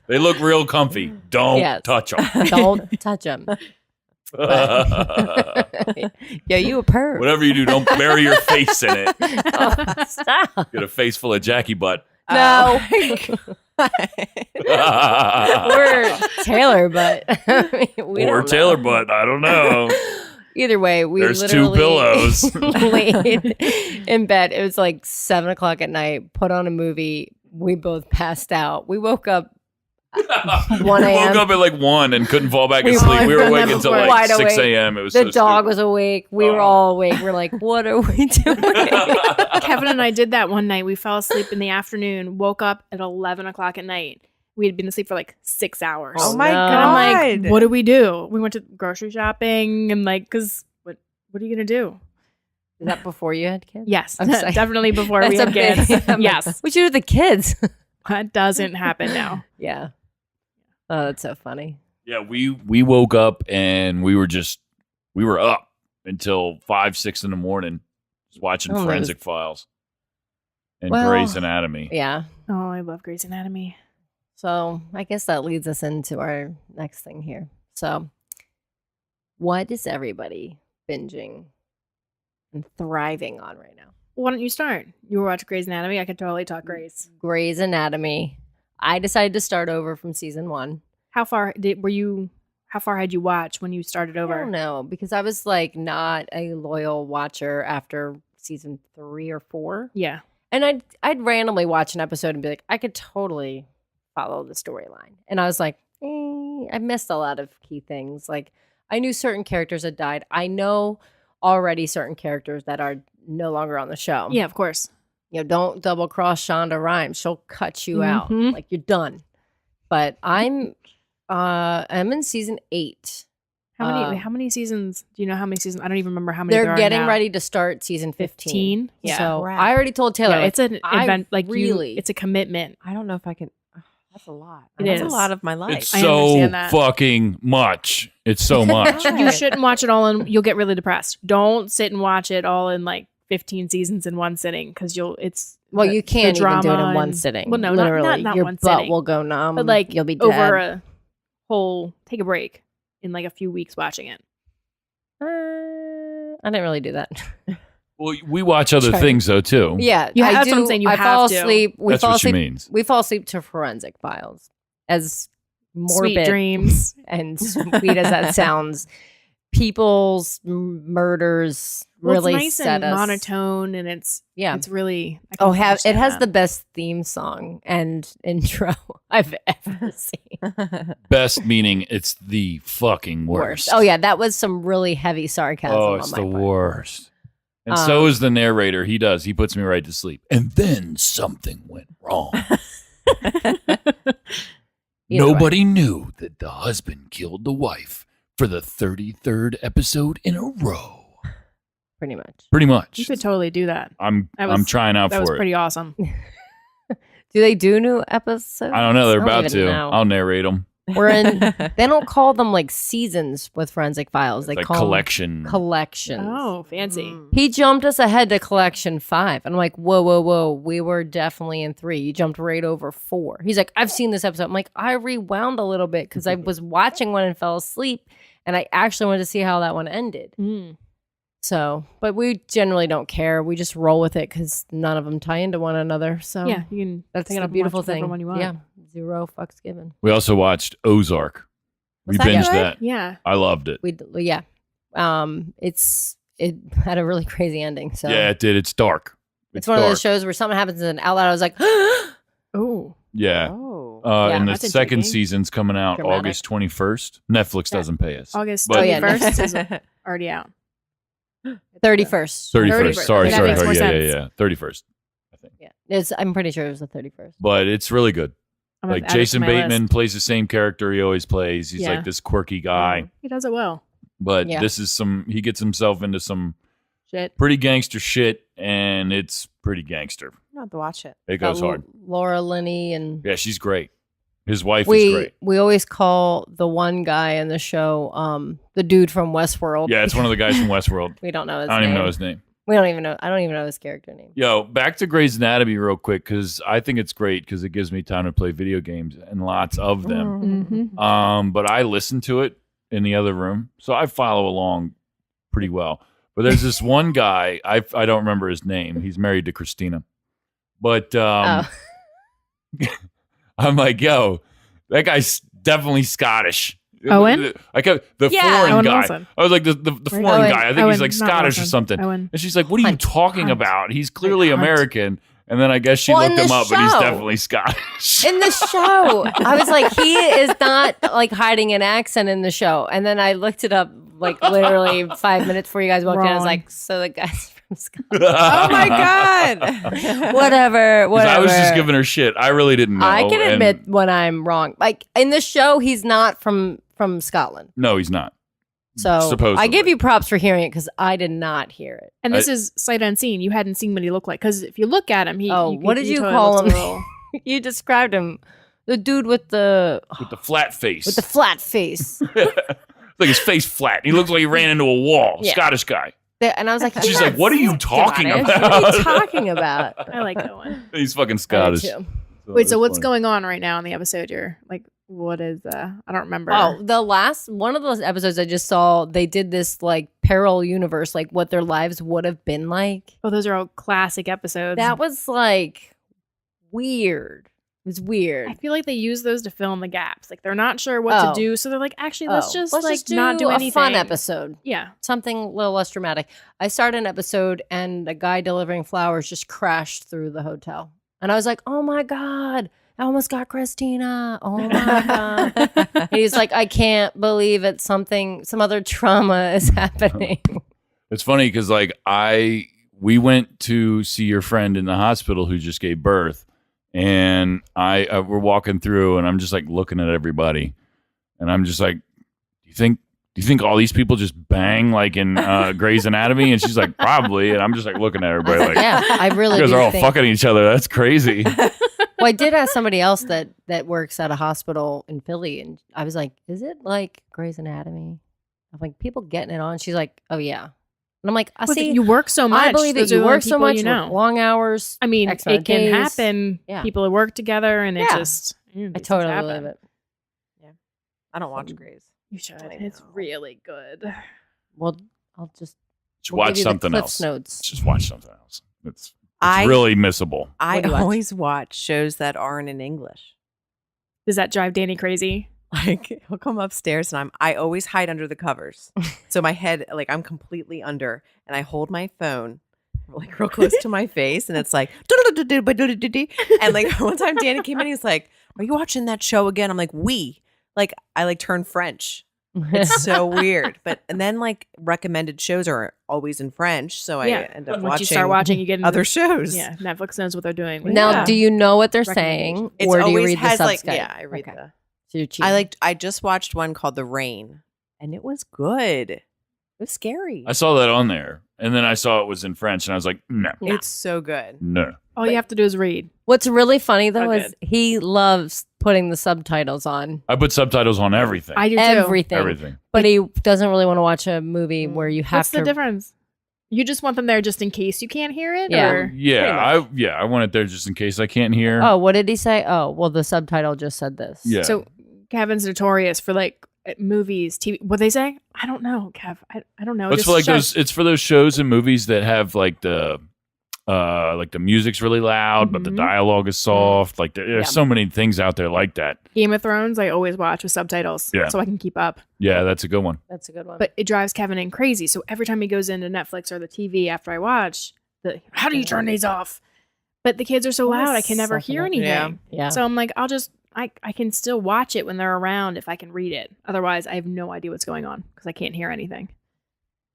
Speaker 4: They look real comfy. Don't
Speaker 1: Yes.
Speaker 4: touch them.
Speaker 1: Don't touch them. Yeah, you a perv.
Speaker 4: Whatever you do, don't bury your face in it.
Speaker 1: Oh, stop.
Speaker 4: Get a face full of Jackie butt.
Speaker 1: No,
Speaker 3: Oh.
Speaker 1: we're Taylor, but we
Speaker 4: Or
Speaker 1: don't
Speaker 4: Taylor
Speaker 1: know.
Speaker 4: butt. I don't know.
Speaker 1: Either way, we
Speaker 4: There's two
Speaker 1: literally
Speaker 4: pillows.
Speaker 1: laid in bed. It was like 7:00 at night. Put on a movie. We both passed out. We woke up 1
Speaker 4: We
Speaker 1: a.m.
Speaker 4: woke up at like 1 and couldn't fall back
Speaker 1: We
Speaker 4: asleep. We were awake
Speaker 1: were
Speaker 4: until
Speaker 1: wide
Speaker 4: like 6
Speaker 1: awake.
Speaker 4: a.m. It was
Speaker 1: The
Speaker 4: so
Speaker 1: dog
Speaker 4: stupid.
Speaker 1: was awake. We were
Speaker 4: Oh.
Speaker 1: all awake. We're like, what are we doing?
Speaker 2: Kevin and I did that one night. We fell asleep in the afternoon, woke up at 11 o'clock at night. We had been asleep for like 6 hours.
Speaker 3: Oh my
Speaker 1: no.
Speaker 2: And I'm
Speaker 3: God.
Speaker 2: like, what do we do? We went to grocery shopping and like, because what are you going to do?
Speaker 1: Is that before you had kids?
Speaker 2: Yes,
Speaker 1: I'm sorry.
Speaker 2: definitely before
Speaker 1: That's
Speaker 2: we
Speaker 1: a
Speaker 2: had
Speaker 1: big-
Speaker 2: kids.
Speaker 1: I'm like,
Speaker 2: Yes,
Speaker 1: What'd you do with the kids?
Speaker 2: that doesn't happen now.
Speaker 1: Yeah. Oh, that's so funny.
Speaker 4: Yeah, we woke up and we were up until 5, 6 in the morning just watching
Speaker 1: Oh, that
Speaker 4: Forensic Files and
Speaker 1: Well,
Speaker 4: Grey's Anatomy.
Speaker 1: Yeah.
Speaker 2: Oh, I love Grey's Anatomy.
Speaker 1: So I guess that leads us into our next thing here. So, what is everybody binging and thriving on right now?
Speaker 2: Why don't you start? You were watching Grey's Anatomy. I could totally talk Grey's.
Speaker 1: Grey's Anatomy. I decided to start over from season 1.
Speaker 2: How far had you watched when you started
Speaker 1: I
Speaker 2: over?
Speaker 1: don't know, because I was like not a loyal watcher after season 3 or 4.
Speaker 2: Yeah.
Speaker 1: And I'd randomly watch an episode and be like, I could totally follow the storyline. And I was like, I missed a lot of key things. Like I knew certain characters had died. I know already certain characters that are no longer on the show.
Speaker 2: Yeah, of course.
Speaker 1: You know, don't double cross Shonda Rhimes. She'll cut you out.
Speaker 2: Mhm.
Speaker 1: Like you're done. But I'm in season 8.
Speaker 2: How many seasons? Do you know how many seasons? I don't even remember how many.
Speaker 1: They're
Speaker 2: there are
Speaker 1: getting
Speaker 2: now.
Speaker 1: ready to start season 15.
Speaker 2: Yeah.
Speaker 1: So
Speaker 3: Crap.
Speaker 1: I already told Taylor.
Speaker 2: Yeah, it's an
Speaker 1: I
Speaker 2: event. Like
Speaker 1: really-
Speaker 2: it's a commitment.
Speaker 3: I don't know if I can. That's a lot.
Speaker 2: It
Speaker 3: That's
Speaker 2: is.
Speaker 3: a lot of my life.
Speaker 4: It's
Speaker 2: I
Speaker 4: so
Speaker 2: understand that.
Speaker 4: fucking much. It's so much.
Speaker 2: You shouldn't watch it all, and you'll get really depressed. Don't sit and watch it all in like 15 seasons in one sitting because you
Speaker 1: Well, you can't even do it in
Speaker 2: drama
Speaker 1: one
Speaker 2: and-
Speaker 1: sitting.
Speaker 2: Well, no,
Speaker 1: literally,
Speaker 2: not
Speaker 1: your
Speaker 2: one
Speaker 1: butt
Speaker 2: sitting.
Speaker 1: will go numb.
Speaker 2: but like
Speaker 1: you'll be dead.
Speaker 2: over a whole take a break in like a few weeks watching it.
Speaker 1: I didn't really do that.
Speaker 4: Well, we watch other
Speaker 1: Try.
Speaker 4: things though too.
Speaker 1: Yeah,
Speaker 2: You-
Speaker 1: I
Speaker 2: that's
Speaker 1: do.
Speaker 2: what I'm saying, you
Speaker 1: I fall
Speaker 2: have to.
Speaker 1: asleep. We
Speaker 4: That's
Speaker 1: fall
Speaker 4: what she
Speaker 1: asleep.
Speaker 4: means.
Speaker 1: We fall asleep to Forensic Files. As morbid
Speaker 2: Sweet dreams.
Speaker 1: and sweet as that sounds, people's murders
Speaker 2: Well,
Speaker 1: really
Speaker 2: it's nice
Speaker 1: set
Speaker 2: and
Speaker 1: us.
Speaker 2: monotone, and it's
Speaker 1: Oh,
Speaker 2: really I can
Speaker 1: it
Speaker 2: understand
Speaker 1: has
Speaker 2: that.
Speaker 1: the best theme song and intro I've ever seen.
Speaker 4: Best meaning it's the fucking worst.
Speaker 1: Oh yeah, that was some really heavy sarcasm.
Speaker 4: Oh,
Speaker 1: on
Speaker 4: it's
Speaker 1: my
Speaker 4: the
Speaker 1: part.
Speaker 4: worst. And so is the narrator. He puts me right to sleep. And then something went wrong.
Speaker 1: Either
Speaker 4: Nobody knew that the husband killed the wife for the 33rd episode in a row.
Speaker 1: Pretty much.
Speaker 4: Pretty much.
Speaker 2: You could totally do that.
Speaker 4: I'm
Speaker 2: was-
Speaker 4: trying out
Speaker 2: That was
Speaker 4: for it.
Speaker 2: pretty awesome.
Speaker 1: Do they do new episodes?
Speaker 4: I don't know. They're
Speaker 1: I
Speaker 4: about
Speaker 1: even
Speaker 4: to.
Speaker 1: know.
Speaker 4: I'll narrate them.
Speaker 1: We're in. They don't call them like seasons with Forensic Files. They
Speaker 4: Like
Speaker 1: call them
Speaker 4: collection.
Speaker 1: collections.
Speaker 2: Oh, fancy.
Speaker 3: Mm.
Speaker 1: He jumped us ahead to collection 5. And I'm like, whoa. We were definitely in 3. You jumped right over 4. He's like, I've seen this episode. I'm like, I rewound a little bit because I was watching one and fell asleep. And I actually wanted to see how that one ended.
Speaker 2: Mm.
Speaker 1: So, but we generally don't care. We just roll with it because none of them tie into one another. So
Speaker 2: Yeah, you can
Speaker 1: that's
Speaker 2: pick it
Speaker 1: the
Speaker 2: up and
Speaker 1: beautiful
Speaker 2: watch whichever
Speaker 1: thing.
Speaker 2: one you want.
Speaker 1: Yeah, 0 fucks given.
Speaker 4: We also watched Ozark.
Speaker 1: Was
Speaker 4: We
Speaker 1: that
Speaker 4: binged
Speaker 1: good?
Speaker 4: that.
Speaker 2: Yeah.
Speaker 4: I loved it.
Speaker 1: Yeah. It had a really crazy ending. So
Speaker 4: Yeah, it did. It's dark.
Speaker 1: it's one of
Speaker 4: dark.
Speaker 1: those shows where something happens and out loud I was like,
Speaker 2: Oh.
Speaker 4: Yeah.
Speaker 3: Oh.
Speaker 1: Yeah,
Speaker 4: and the
Speaker 2: that's
Speaker 4: second
Speaker 2: intriguing.
Speaker 4: season's coming out
Speaker 1: Dramatic.
Speaker 4: August 21st. Netflix
Speaker 2: Yeah.
Speaker 4: doesn't pay us.
Speaker 2: August
Speaker 4: But-
Speaker 1: Oh, yeah,
Speaker 2: 31st is already out.
Speaker 1: 31st.
Speaker 4: 31st. Sorry.
Speaker 2: That makes more
Speaker 4: Yeah.
Speaker 2: sense.
Speaker 4: 31st.
Speaker 1: Yeah, I'm pretty sure it was the 31st.
Speaker 4: But it's really good.
Speaker 2: I'm gonna
Speaker 4: Like
Speaker 2: add it to
Speaker 4: Jason
Speaker 2: my
Speaker 4: Bateman
Speaker 2: list.
Speaker 4: plays the same character he always plays. He's
Speaker 2: Yeah.
Speaker 4: like this quirky guy.
Speaker 2: He does it well.
Speaker 4: But
Speaker 1: Yeah.
Speaker 4: this is he gets himself into some
Speaker 2: Shit.
Speaker 4: pretty gangster shit, and it's pretty gangster.
Speaker 3: I have to watch it.
Speaker 4: It goes
Speaker 1: Got
Speaker 4: hard.
Speaker 1: Laura Linney and
Speaker 4: Yeah, she's great. His wife is
Speaker 1: we
Speaker 4: great.
Speaker 1: we always call the one guy in the show the dude from Westworld.
Speaker 4: Yeah, it's one of the guys from Westworld.
Speaker 1: We don't know his
Speaker 4: I don't
Speaker 1: name.
Speaker 4: even know his name.
Speaker 1: We don't even know. I don't even know his character name.
Speaker 4: Yo, back to Grey's Anatomy real quick because I think it's great because it gives me time to play video games and lots of them.
Speaker 2: Mm-hmm.
Speaker 4: But I listen to it in the other room, so I follow along pretty well. But there's this one guy I don't remember his name. He's married to Christina, but
Speaker 1: Oh.
Speaker 4: I'm like, yo, that guy's definitely Scottish.
Speaker 2: Owen?
Speaker 4: I kept the
Speaker 1: Yeah.
Speaker 4: foreign
Speaker 2: Owen
Speaker 4: guy.
Speaker 2: Wilson.
Speaker 4: I was like the foreign
Speaker 1: Owen.
Speaker 4: guy. I think he's like Scottish or something.
Speaker 2: Owen.
Speaker 4: And she's like, "What are you
Speaker 1: Hunt.
Speaker 4: talking
Speaker 2: Hunt.
Speaker 4: about? He's clearly
Speaker 2: Hunt.
Speaker 4: American." And then I guess she
Speaker 1: Well, in
Speaker 4: looked him
Speaker 1: the
Speaker 4: up, and he's
Speaker 1: show.
Speaker 4: definitely Scottish.
Speaker 1: In the show, I was like, he is not like hiding an accent in the show. And then I looked it up like literally 5 minutes before you guys walked in. I was
Speaker 2: Wrong.
Speaker 1: like, so the guy's from Scotland.
Speaker 3: Oh my god.
Speaker 1: Whatever.
Speaker 4: 'Cause I was just
Speaker 1: whatever.
Speaker 4: giving her shit. I really didn't know.
Speaker 1: I can
Speaker 4: and-
Speaker 1: admit when I'm wrong. Like in the show, he's not from Scotland.
Speaker 4: no, he's not.
Speaker 1: So
Speaker 4: Supposedly.
Speaker 1: I give you props for hearing it because I did not hear it.
Speaker 2: And this is sight unseen. You hadn't seen what he looked like. Because if you look at him,
Speaker 1: What did you call him? You described him, the dude with the
Speaker 4: with the flat face.
Speaker 1: flat face.
Speaker 4: like his face flat. He looks like he ran into a wall.
Speaker 1: Yeah.
Speaker 4: Scottish guy.
Speaker 1: And I was like,
Speaker 4: She's
Speaker 1: "He's
Speaker 4: like,
Speaker 1: not
Speaker 4: "What are you talking
Speaker 1: Scottish.
Speaker 4: about?"
Speaker 1: What are you talking about?
Speaker 2: I like Owen.
Speaker 4: He's fucking
Speaker 1: I do
Speaker 4: Scottish.
Speaker 1: too.
Speaker 2: Wait, so
Speaker 4: it's
Speaker 2: what's
Speaker 4: funny.
Speaker 2: going on right now in the episode? You're like, what is? I don't remember.
Speaker 1: Oh, the last one of those episodes I just saw, they did this like parallel universe, like what their lives would have been like.
Speaker 2: Oh, those are all classic episodes.
Speaker 1: That was like weird. was weird.
Speaker 2: I feel like they use those to fill in the gaps. Like they're not sure what to do, so they're like, actually, let's just not do anything.
Speaker 1: A fun episode.
Speaker 2: Yeah,
Speaker 1: something a little less dramatic. I started an episode and a guy delivering flowers just crashed through the hotel, and I was like, "Oh my god, I almost got Christina! Oh my god!" And he's like, "I can't believe it. Some other trauma is happening."
Speaker 4: It's funny because like we went to see your friend in the hospital who just gave birth. And we're walking through, and I'm just like looking at everybody, and I'm just like, "Do you think all these people just bang like in Grey's Anatomy?" And she's like, "Probably." And I'm just like looking at everybody like,
Speaker 1: "Yeah, I really."
Speaker 4: You guys are all fucking each other. That's crazy.
Speaker 1: Well, I did ask somebody else that works at a hospital in Philly, and I was like, "Is it like Grey's Anatomy?" I'm like, "People getting it on?" She's like, "Oh yeah." And I'm like, I see.
Speaker 2: You work so much.
Speaker 1: I believe it. You work so much, long hours.
Speaker 2: I mean,
Speaker 1: X
Speaker 2: it
Speaker 1: amount of
Speaker 2: can
Speaker 1: days.
Speaker 2: happen.
Speaker 1: Yeah.
Speaker 2: People who work together, and it just.
Speaker 1: I totally believe it.
Speaker 3: I don't watch Grey's.
Speaker 2: You should. It's really good.
Speaker 1: Well, I'll just
Speaker 4: watch something else.
Speaker 1: Notes.
Speaker 4: Just watch something else. It's really missable.
Speaker 3: I always watch shows that aren't in English.
Speaker 2: Does that drive Danny crazy?
Speaker 3: Like he'll come upstairs and I always hide under the covers. So my head, like I'm completely under, and I hold my phone like real close to my face, and it's like, and like one time Danny came in, he's like, "Are you watching that show again?" I'm like, like I like turn French. It's so weird. And then like recommended shows are always in French, so I end up
Speaker 2: Once you start watching, you get into
Speaker 3: other shows.
Speaker 2: Yeah, Netflix knows what they're doing.
Speaker 1: Now, do you know what they're saying, or do you read the subscript?
Speaker 3: Yeah, I read the. I just watched one called The Rain, and it was good. It was scary.
Speaker 4: I saw that on there, and then I saw it was in French, and I was like, no.
Speaker 3: It's so good.
Speaker 4: No.
Speaker 2: All you have to do is read.
Speaker 1: What's really funny though is he loves putting the subtitles on.
Speaker 4: I put subtitles on everything.
Speaker 2: I do too.
Speaker 4: Everything.
Speaker 1: But he doesn't really want to watch a movie where you have
Speaker 2: What's the difference? You just want them there just in case you can't hear it?
Speaker 1: Yeah.
Speaker 2: Or?
Speaker 4: I want it there just in case I can't hear.
Speaker 1: Oh, what did he say? Oh, well, the subtitle just said this.
Speaker 4: Yeah.
Speaker 2: So Kevin's notorious for like movies, TV. What they say? I don't know, Kev. I don't know.
Speaker 4: It's for like those. It's for those shows and movies that have like the music's really loud, but the dialogue is soft. Like there's so many things out there like that.
Speaker 2: Game of Thrones, I always watch with subtitles, so I can keep up.
Speaker 4: Yeah, that's a good one.
Speaker 1: That's a good one.
Speaker 2: But it drives Kevin in crazy. So every time he goes into Netflix or the TV after I watch, how do you turn these off? But the kids are so loud, I can never hear anything.
Speaker 1: Yeah.
Speaker 2: So I'm like, I can still watch it when they're around if I can read it. Otherwise, I have no idea what's going on because I can't hear anything.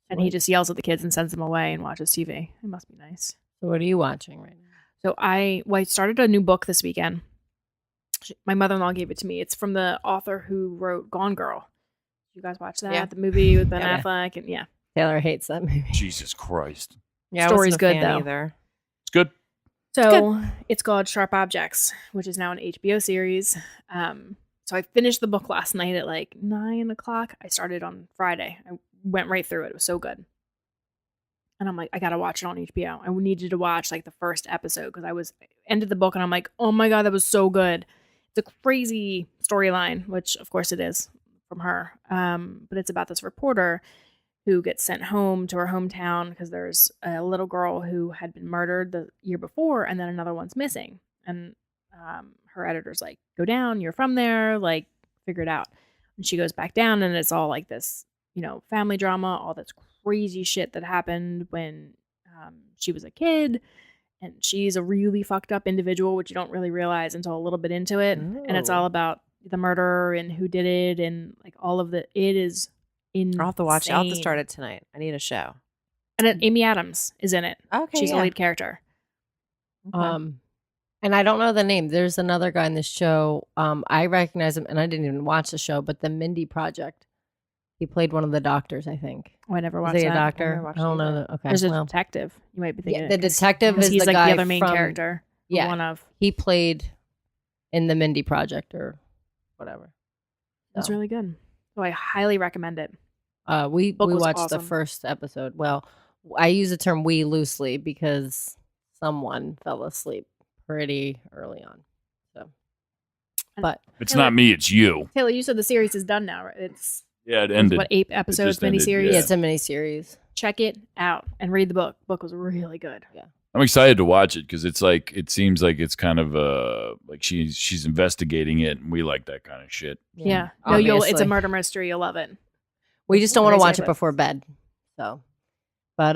Speaker 2: And he just yells at the kids and sends them away and watches TV. It must be nice.
Speaker 1: So what are you watching right now?
Speaker 2: So I started a new book this weekend. My mother-in-law gave it to me. It's from the author who wrote Gone Girl. You guys watch that?
Speaker 3: Yeah.
Speaker 2: The movie with Ben Affleck and
Speaker 1: Taylor hates that movie.
Speaker 4: Jesus Christ.
Speaker 3: Yeah,
Speaker 2: story's good
Speaker 3: fan
Speaker 2: though.
Speaker 3: Either.
Speaker 4: It's good.
Speaker 2: So it's called Sharp Objects, which is now an HBO series. So I finished the book last night at like 9:00. I started on Friday. I went right through it. It was so good. And I'm like, I gotta watch it on HBO. I needed to watch like the first episode because I ended the book and I'm like, oh my God, that was so good. It's a crazy storyline, which of course it is from her. But it's about this reporter who gets sent home to her hometown because there's a little girl who had been murdered the year before and then another one's missing. And her editor's like, go down, you're from there, like figure it out. And she goes back down and it's all like this, family drama, all this crazy shit that happened when she was a kid. And she's a really fucked up individual, which you don't really realize until a little bit into it.
Speaker 3: Ooh.
Speaker 2: And it's all about the murder and who did it and like all of it is insane.
Speaker 3: I'll have to watch it. I'll have to start it tonight. I need a show.
Speaker 2: And Amy Adams is in it.
Speaker 3: Okay.
Speaker 2: She's the lead character.
Speaker 3: Okay.
Speaker 1: And I don't know the name. There's another guy in this show. I recognize him, and I didn't even watch the show, but the Mindy Project. He played one of the doctors, I think.
Speaker 2: Oh, I never watched
Speaker 1: Is he a
Speaker 2: that.
Speaker 1: doctor? I don't know. Okay.
Speaker 2: There's a detective. You might be thinking.
Speaker 1: Yeah, the detective is
Speaker 2: he's
Speaker 1: the
Speaker 2: like
Speaker 1: guy
Speaker 2: the other main
Speaker 1: from,
Speaker 2: character.
Speaker 1: Yeah.
Speaker 2: One of.
Speaker 1: He played in the Mindy Project or whatever.
Speaker 2: It's
Speaker 1: So,
Speaker 2: really good. So I highly recommend it.
Speaker 1: we
Speaker 2: Book was
Speaker 1: watched the
Speaker 2: awesome.
Speaker 1: first episode. Well, I use the term "we" loosely because someone fell asleep pretty early on. So, but
Speaker 4: It's not me, it's you.
Speaker 2: Taylor, you said the series is done now, right? It's
Speaker 4: Yeah, it ended.
Speaker 2: what, 8 episodes
Speaker 4: just ended,
Speaker 2: miniseries?
Speaker 1: yeah, it's a miniseries.
Speaker 2: Check it out and read the book. Book was really good.
Speaker 1: Yeah.
Speaker 4: I'm excited to watch it because it seems like it's kind of like she's investigating it, and we like that kind of shit.
Speaker 2: Yeah. No, it's a
Speaker 1: Obviously.
Speaker 2: murder mystery. You'll love it.
Speaker 1: We just don't want to
Speaker 2: Crazy
Speaker 1: watch it
Speaker 2: about it.
Speaker 1: before bed. So, but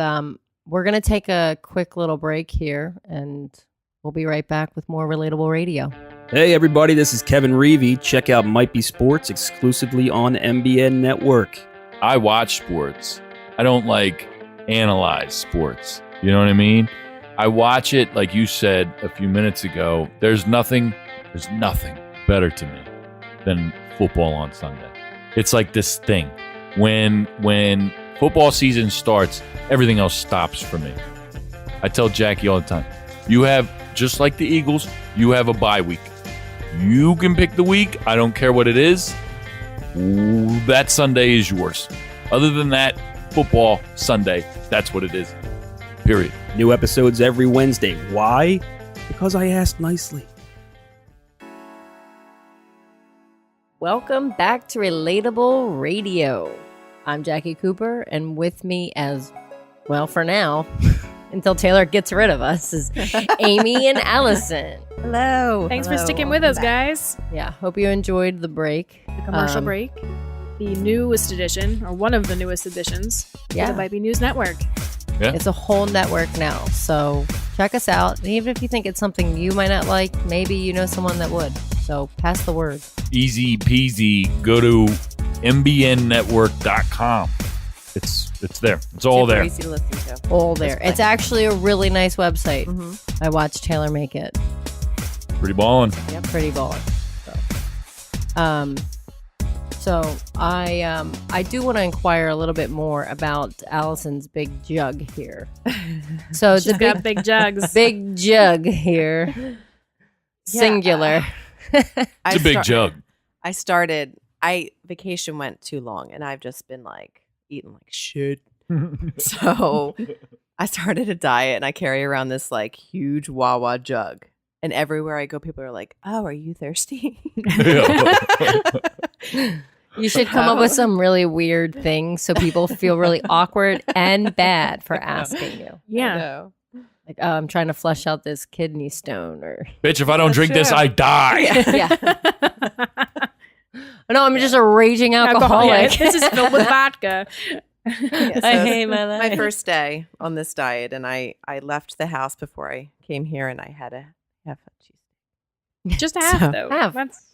Speaker 1: we're gonna take a quick little break here, and we'll be right back with more Relatable Radio.
Speaker 5: Hey everybody, this is Kevin Reevey. Check out Might Be Sports exclusively on MBN Network.
Speaker 4: I watch sports. I don't like analyze sports. You know what I mean? I watch it, like you said a few minutes ago. There's nothing better to me than football on Sunday. It's like this thing. When football season starts, everything else stops for me. I tell Jackie all the time, you have, just like the Eagles, you have a bye week. You can pick the week. I don't care what it is. That Sunday is yours. Other than that, football Sunday, that's what it is. Period.
Speaker 5: New episodes every Wednesday. Why? Because I asked nicely.
Speaker 1: Welcome back to Relatable Radio. I'm Jackie Cooper, and with me as well for now, until Taylor gets rid of us, is Amy and Allison.
Speaker 3: Hello.
Speaker 2: Thanks for sticking with us, guys.
Speaker 1: Yeah, hope you enjoyed the break.
Speaker 2: The commercial break. The newest edition, or one of the newest editions,
Speaker 1: Yeah.
Speaker 2: of the Might Be News Network.
Speaker 4: Yeah.
Speaker 1: It's a whole network now, so check us out. And even if you think it's something you might not like, maybe you know someone that would. So pass the word.
Speaker 4: Easy peasy. Go to mbnnetwork.com. It's there. It's all
Speaker 3: Super
Speaker 4: there.
Speaker 3: easy to listen to.
Speaker 1: All there.
Speaker 3: Let's
Speaker 1: It's actually a really nice website.
Speaker 3: Mhm.
Speaker 1: I watched Taylor make it.
Speaker 4: Pretty ballin'.
Speaker 1: Yeah, pretty baller. So I do want to inquire a little bit more about Allison's big jug here. So it's
Speaker 2: She's
Speaker 1: a big
Speaker 2: got big jugs.
Speaker 1: big jug here,
Speaker 3: Yeah.
Speaker 1: singular.
Speaker 4: It's a big jug.
Speaker 3: Vacation went too long, and I've just been like eating like shit. So I started a diet, and I carry around this like huge Wawa jug. And everywhere I go, people are like, "Oh, are you thirsty?"
Speaker 1: You should come up with some really weird things so people feel really awkward and bad for asking you.
Speaker 2: Yeah.
Speaker 1: Like, oh, I'm trying to flush out this kidney stone, or
Speaker 4: Bitch, if I don't drink this, I die.
Speaker 1: yeah. No, I'm just a raging alcoholic.
Speaker 2: This is filled with vodka.
Speaker 3: Yeah,
Speaker 1: I
Speaker 3: so
Speaker 1: hate my life.
Speaker 3: my first day on this diet, and I left the house before I came here, and I had a half a cheese.
Speaker 2: Just a half,
Speaker 3: So-
Speaker 2: though.
Speaker 1: Half.
Speaker 2: That's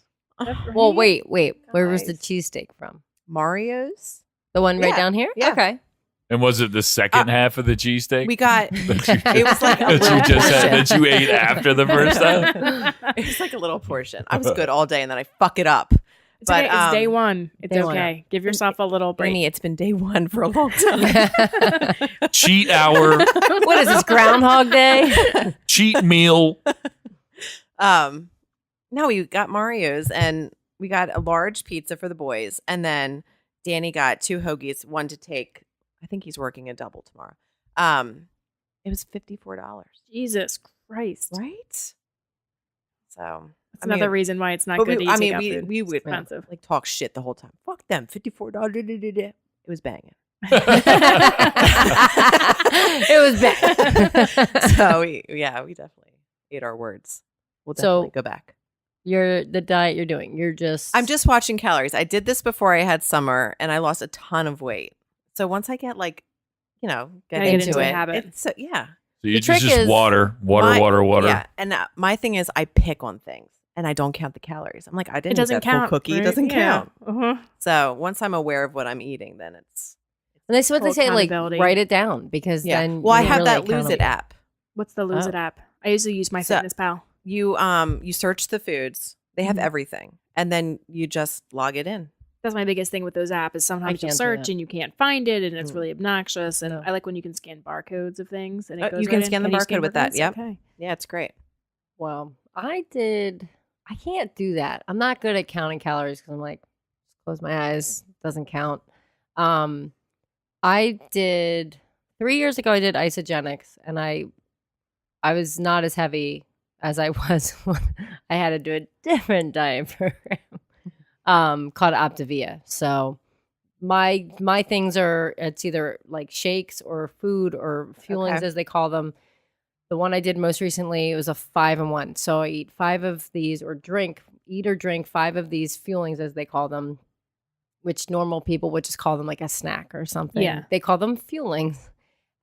Speaker 1: Well, wait. Where was the
Speaker 3: Guys.
Speaker 1: cheesesteak from?
Speaker 3: Mario's.
Speaker 1: The one right
Speaker 3: Yeah,
Speaker 1: down here?
Speaker 3: yeah.
Speaker 1: Okay.
Speaker 4: And was it the second half of the cheesesteak?
Speaker 3: We got
Speaker 4: That
Speaker 3: it was like a
Speaker 4: that
Speaker 3: little
Speaker 4: you just
Speaker 3: portion.
Speaker 4: had, that you ate after the first time.
Speaker 3: It was like a little portion. I was good all day, and then I fuck it up.
Speaker 2: It's okay.
Speaker 3: But,
Speaker 2: It's day one. It's
Speaker 1: day one.
Speaker 2: okay. Give yourself a little break.
Speaker 3: Brittany, it's been day one for a long time.
Speaker 4: Cheat hour,
Speaker 1: What is this, Groundhog Day?
Speaker 4: cheat meal.
Speaker 3: No, we got Mario's, and we got a large pizza for the boys, and then Danny got 2 hoagies, one to take. I think he's working a double tomorrow. It was $54,
Speaker 2: Jesus Christ.
Speaker 3: right? So
Speaker 2: That's another reason why it's not
Speaker 3: but
Speaker 2: good
Speaker 3: we,
Speaker 2: to eat
Speaker 3: I mean,
Speaker 2: takeout food.
Speaker 3: we would
Speaker 2: expensive.
Speaker 3: like talk shit the whole time. Fuck them, $54. It was banging.
Speaker 1: It was bad.
Speaker 3: So we definitely ate our words. We'll
Speaker 1: So-
Speaker 3: definitely go back.
Speaker 1: The diet you're doing. You're just.
Speaker 3: I'm just watching calories. I did this before I had summer, and I lost a ton of weight. So once I get get
Speaker 2: Gotta
Speaker 1: get
Speaker 3: into
Speaker 1: into
Speaker 3: it,
Speaker 2: a habit.
Speaker 3: it's yeah.
Speaker 4: So you
Speaker 1: The trick
Speaker 4: just
Speaker 1: is-
Speaker 4: water.
Speaker 3: My-
Speaker 4: Water.
Speaker 3: Yeah, and my thing is I pick on things, and I don't count the calories. I'm like, I didn't.
Speaker 2: It
Speaker 3: eat
Speaker 2: doesn't
Speaker 3: that full
Speaker 2: count.
Speaker 3: cookie. It
Speaker 2: right?
Speaker 3: doesn't
Speaker 2: Yeah.
Speaker 3: count.
Speaker 2: Uh-huh.
Speaker 3: So once I'm aware of what I'm eating, then it's
Speaker 1: And that's what they
Speaker 2: Full
Speaker 1: say. Like,
Speaker 2: accountability.
Speaker 1: write it down because
Speaker 3: yeah.
Speaker 1: then.
Speaker 3: Well, I
Speaker 1: you're
Speaker 3: have
Speaker 1: really
Speaker 3: that Lose It
Speaker 1: accountable.
Speaker 3: app.
Speaker 2: What's the Lose
Speaker 1: Oh.
Speaker 2: It app? I usually use my
Speaker 3: So-
Speaker 2: Fitness Pal.
Speaker 3: You search the foods. They have
Speaker 2: Mhm.
Speaker 3: everything, and then you just log it in.
Speaker 2: That's my biggest thing with those apps is sometimes you
Speaker 1: can't do
Speaker 2: search
Speaker 1: that.
Speaker 2: and you can't find it and it's
Speaker 3: Mm.
Speaker 2: really obnoxious. And
Speaker 1: No.
Speaker 2: I like when you can scan barcodes of things and it
Speaker 3: Oh,
Speaker 2: goes
Speaker 3: you can
Speaker 2: right in.
Speaker 3: scan the
Speaker 2: you
Speaker 3: barcode with that,
Speaker 2: barcodes?
Speaker 3: yep.
Speaker 2: Okay.
Speaker 3: Yeah, it's great.
Speaker 1: Well, I can't do that. I'm not good at counting calories because I'm like, just close my eyes. Doesn't count. I did 3 years ago. I did isogenics, and I was not as heavy as I was when I had to do a different diet program called Optavia. So my things are, it's either like shakes or food or fuelings
Speaker 3: Okay.
Speaker 1: as they call them. The one I did most recently, it was a 5-in-1. So I eat 5 of these or drink 5 of these fuelings, as they call them, which normal people would just call them like a snack or something.
Speaker 2: Yeah.
Speaker 1: They call them fuelings.